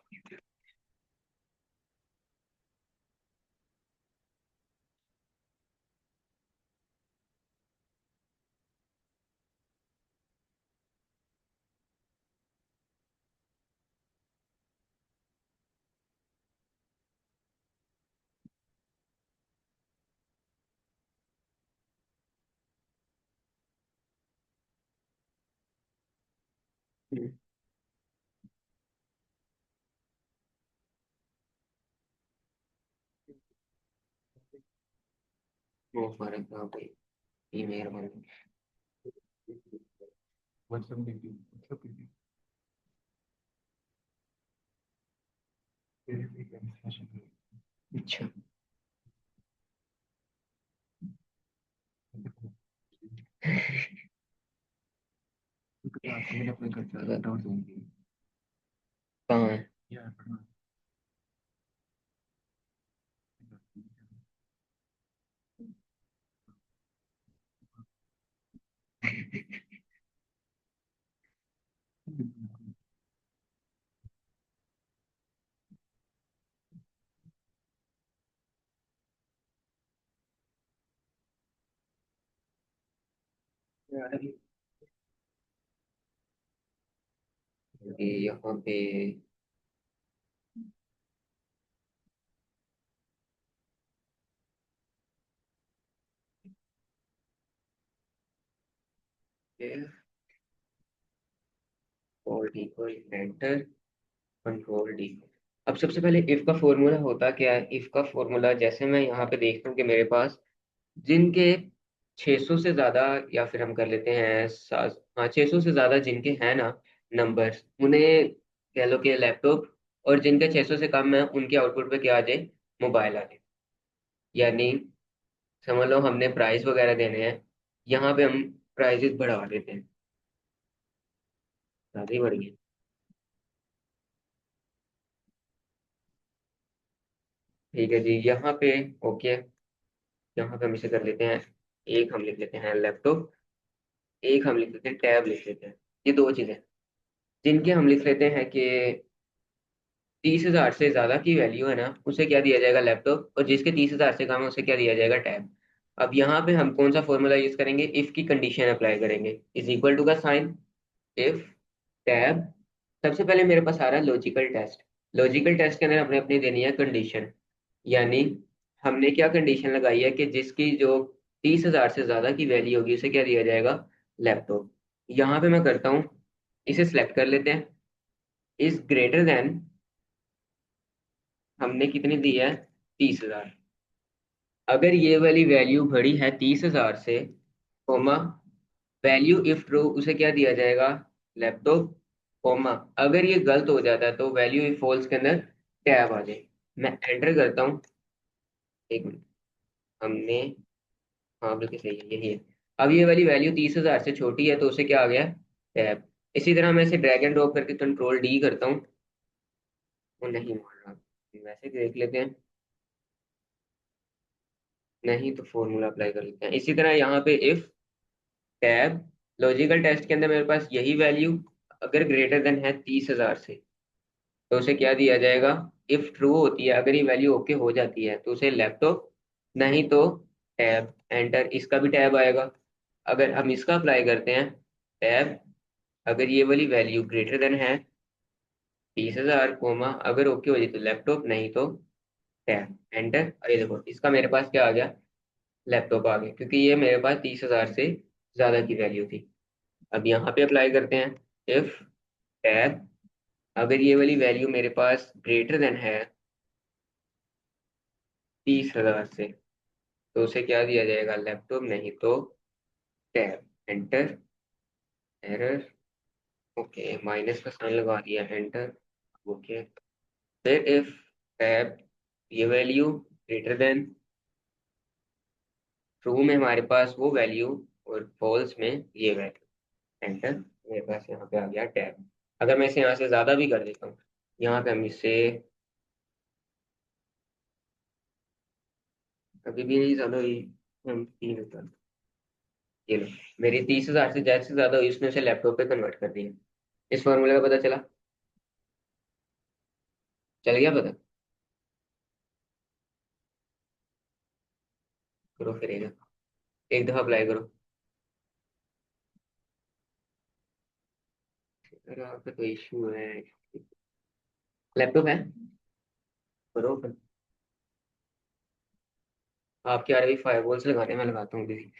वो फर्क ना भाई, ये मेहरबानी। मतलब नहीं, मतलब अच्छा। मैंने अपने घर से आधा डाउट दूंगी। कहाँ है? ये यहाँ पे और डी को एंटर, कंट्रोल डी। अब सबसे पहले इफ का फॉर्मूला होता क्या है? इफ का फॉर्मूला जैसे मैं यहाँ पे देखता हूँ कि मेरे पास जिनके 600 से ज्यादा, या फिर हम कर लेते हैं हाँ 600 से ज्यादा जिनके हैं ना नंबर्स, उन्हें कह लो कि लैपटॉप, और जिनके 600 से कम है उनके आउटपुट पे क्या आ जाए? मोबाइल आ जाए। यानी समझ लो हमने प्राइस वगैरह देने हैं, यहाँ पे हम प्राइजेस बढ़ा देते हैं, ज्यादा ही बढ़ गए। ठीक है जी, यहाँ पे ओके, यहाँ पे हम इसे कर लेते हैं, एक हम लिख लेते हैं लैपटॉप, एक हम लिख लेते हैं टैब लिख लेते हैं। ये दो चीजें जिनके हम लिख लेते हैं कि 30,000 से ज्यादा की वैल्यू है ना, उसे क्या दिया जाएगा? लैपटॉप। और जिसके 30,000 से कम है उसे क्या दिया जाएगा? टैब। अब यहाँ पे हम कौन सा फॉर्मूला यूज करेंगे? इफ की कंडीशन अप्लाई करेंगे, इज इक्वल टू का साइन, इफ टैब। सबसे पहले मेरे पास आ रहा है लॉजिकल टेस्ट। लॉजिकल टेस्ट के अंदर हमने अपनी देनी है कंडीशन। यानी हमने क्या कंडीशन लगाई है कि जिसकी जो 30,000 से ज्यादा की वैल्यू होगी उसे क्या दिया जाएगा? लैपटॉप। यहाँ पे मैं करता हूँ, इसे सिलेक्ट कर लेते हैं, इज ग्रेटर देन, हमने कितनी दी है? 30,000। अगर ये वाली वैल्यू बड़ी है 30,000 से, कोमा, वैल्यू इफ ट्रू उसे क्या दिया जाएगा? Laptop, comma. अगर ये गलत हो जाता है तो वैल्यू इफ फॉल्स के अंदर टैब आ जाए। मैं एंटर करता हूँ, एक मिनट, हमने, हाँ बिल्कुल सही है, यही है। अब ये वाली वैल्यू 30,000 से छोटी है तो उसे क्या आ गया? टैब। इसी तरह मैं इसे ड्रैग एंड ड्रॉप करके कंट्रोल डी करता हूँ, वो नहीं मान रहा। वैसे देख लेते हैं, नहीं तो फॉर्मूला अप्लाई कर लेते हैं। इसी तरह यहाँ पे इफ टैब, लॉजिकल टेस्ट के अंदर मेरे पास यही वैल्यू अगर ग्रेटर देन है 30,000 से, तो उसे क्या दिया जाएगा? इफ ट्रू होती है, अगर ये वैल्यू ओके हो जाती है तो उसे लैपटॉप, नहीं तो टैब। एंटर, इसका भी टैब आएगा। अगर हम इसका अप्लाई करते हैं, टैब, अगर ये वाली वैल्यू ग्रेटर देन है 30,000 कोमा, अगर ओके हो जाए तो लैपटॉप, नहीं तो टैब। एंटर। ये देखो इसका मेरे पास क्या आ गया? लैपटॉप आ गया, क्योंकि ये मेरे पास 30,000 से ज्यादा की वैल्यू थी। अब यहाँ पे अप्लाई करते हैं, इफ टैब, अगर ये वाली वैल्यू मेरे पास ग्रेटर देन है 30,000 से, तो उसे क्या दिया जाएगा? लैपटॉप, नहीं तो tab. Enter. Error. Okay, minus का साइन लगा दिया, एंटर। ओके, फिर इफ टैब, ये वैल्यू ग्रेटर देन, ट्रू में हमारे पास वो वैल्यू, और फॉल्स में ये वैल्यू। एंटर। मेरे पास यहाँ पे आ गया टैब। अगर मैं इसे यहाँ से ज्यादा भी कर देता हूँ, यहाँ पे हम इससे कभी भी नहीं ज्यादा हुई, हम 3,000, ये लो, मेरी 30,000 से ज्यादा हुई, उसने उसे लैपटॉप पे कन्वर्ट कर दिया। इस फॉर्मूले का पता चला? चल गया पता? करो फिर एक दफा अप्लाई करो। अगर आपका कोई इशू है, लैपटॉप है, करो फिर। आपके आ रही फायरवॉल से लगाने में लगाता हूँ किसी।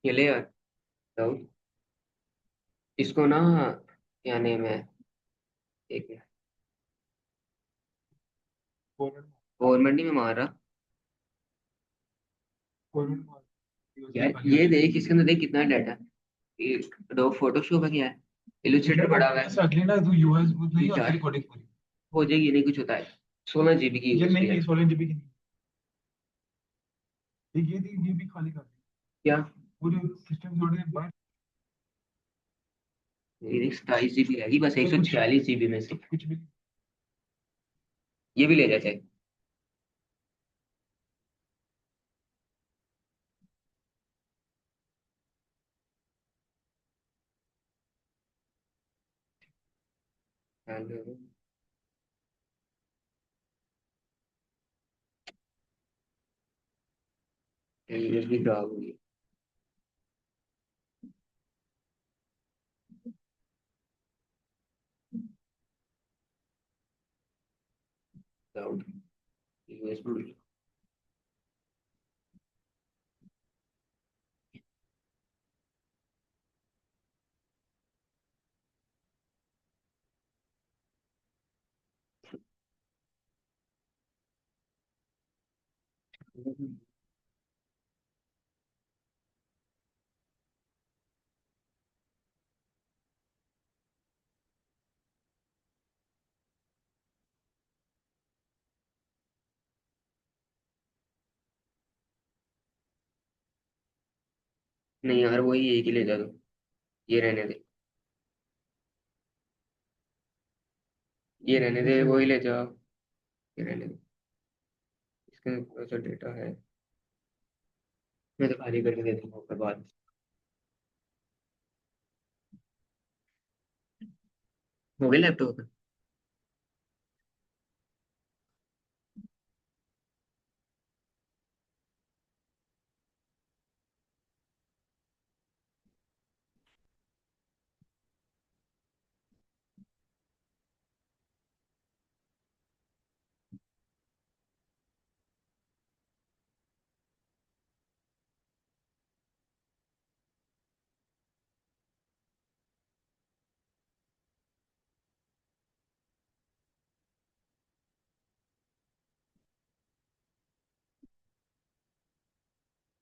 ये ले यार, तो इसको ना, क्या नेम है, एक मिनट, गवर्नमेंट नहीं में मार रहा यार। ये देख इसके अंदर, देख कितना डाटा है। एक डॉग फोटोशॉप है, क्या है, इलस्ट्रेटर पड़ा हुआ है। अगली ना तू यूएस वो नहीं होती रिकॉर्डिंग पूरी हो जाएगी, नहीं कुछ होता है। 16 GB की ये नहीं 16 GB की नहीं, ये भी खाली कर दी क्या? पूरे सिस्टम जोड़ने के बाद मेरी 27 GB रहेगी बस, एक तो सौ कुछ छियालीस जीबी में से। कुछ भी। ये भी ले जाते। हेलो। यूएसबी खराब हुई। Cloud USB. नहीं यार, वही एक ही ले जा दो। ये रहने दे। ये रहने दे, वही ले जाओ। ये रहने दे। इसका थोड़ा सा डेटा है। मैं तो खाली करके दे दूंगा ऊपर बाद में। हो गया लैपटॉप।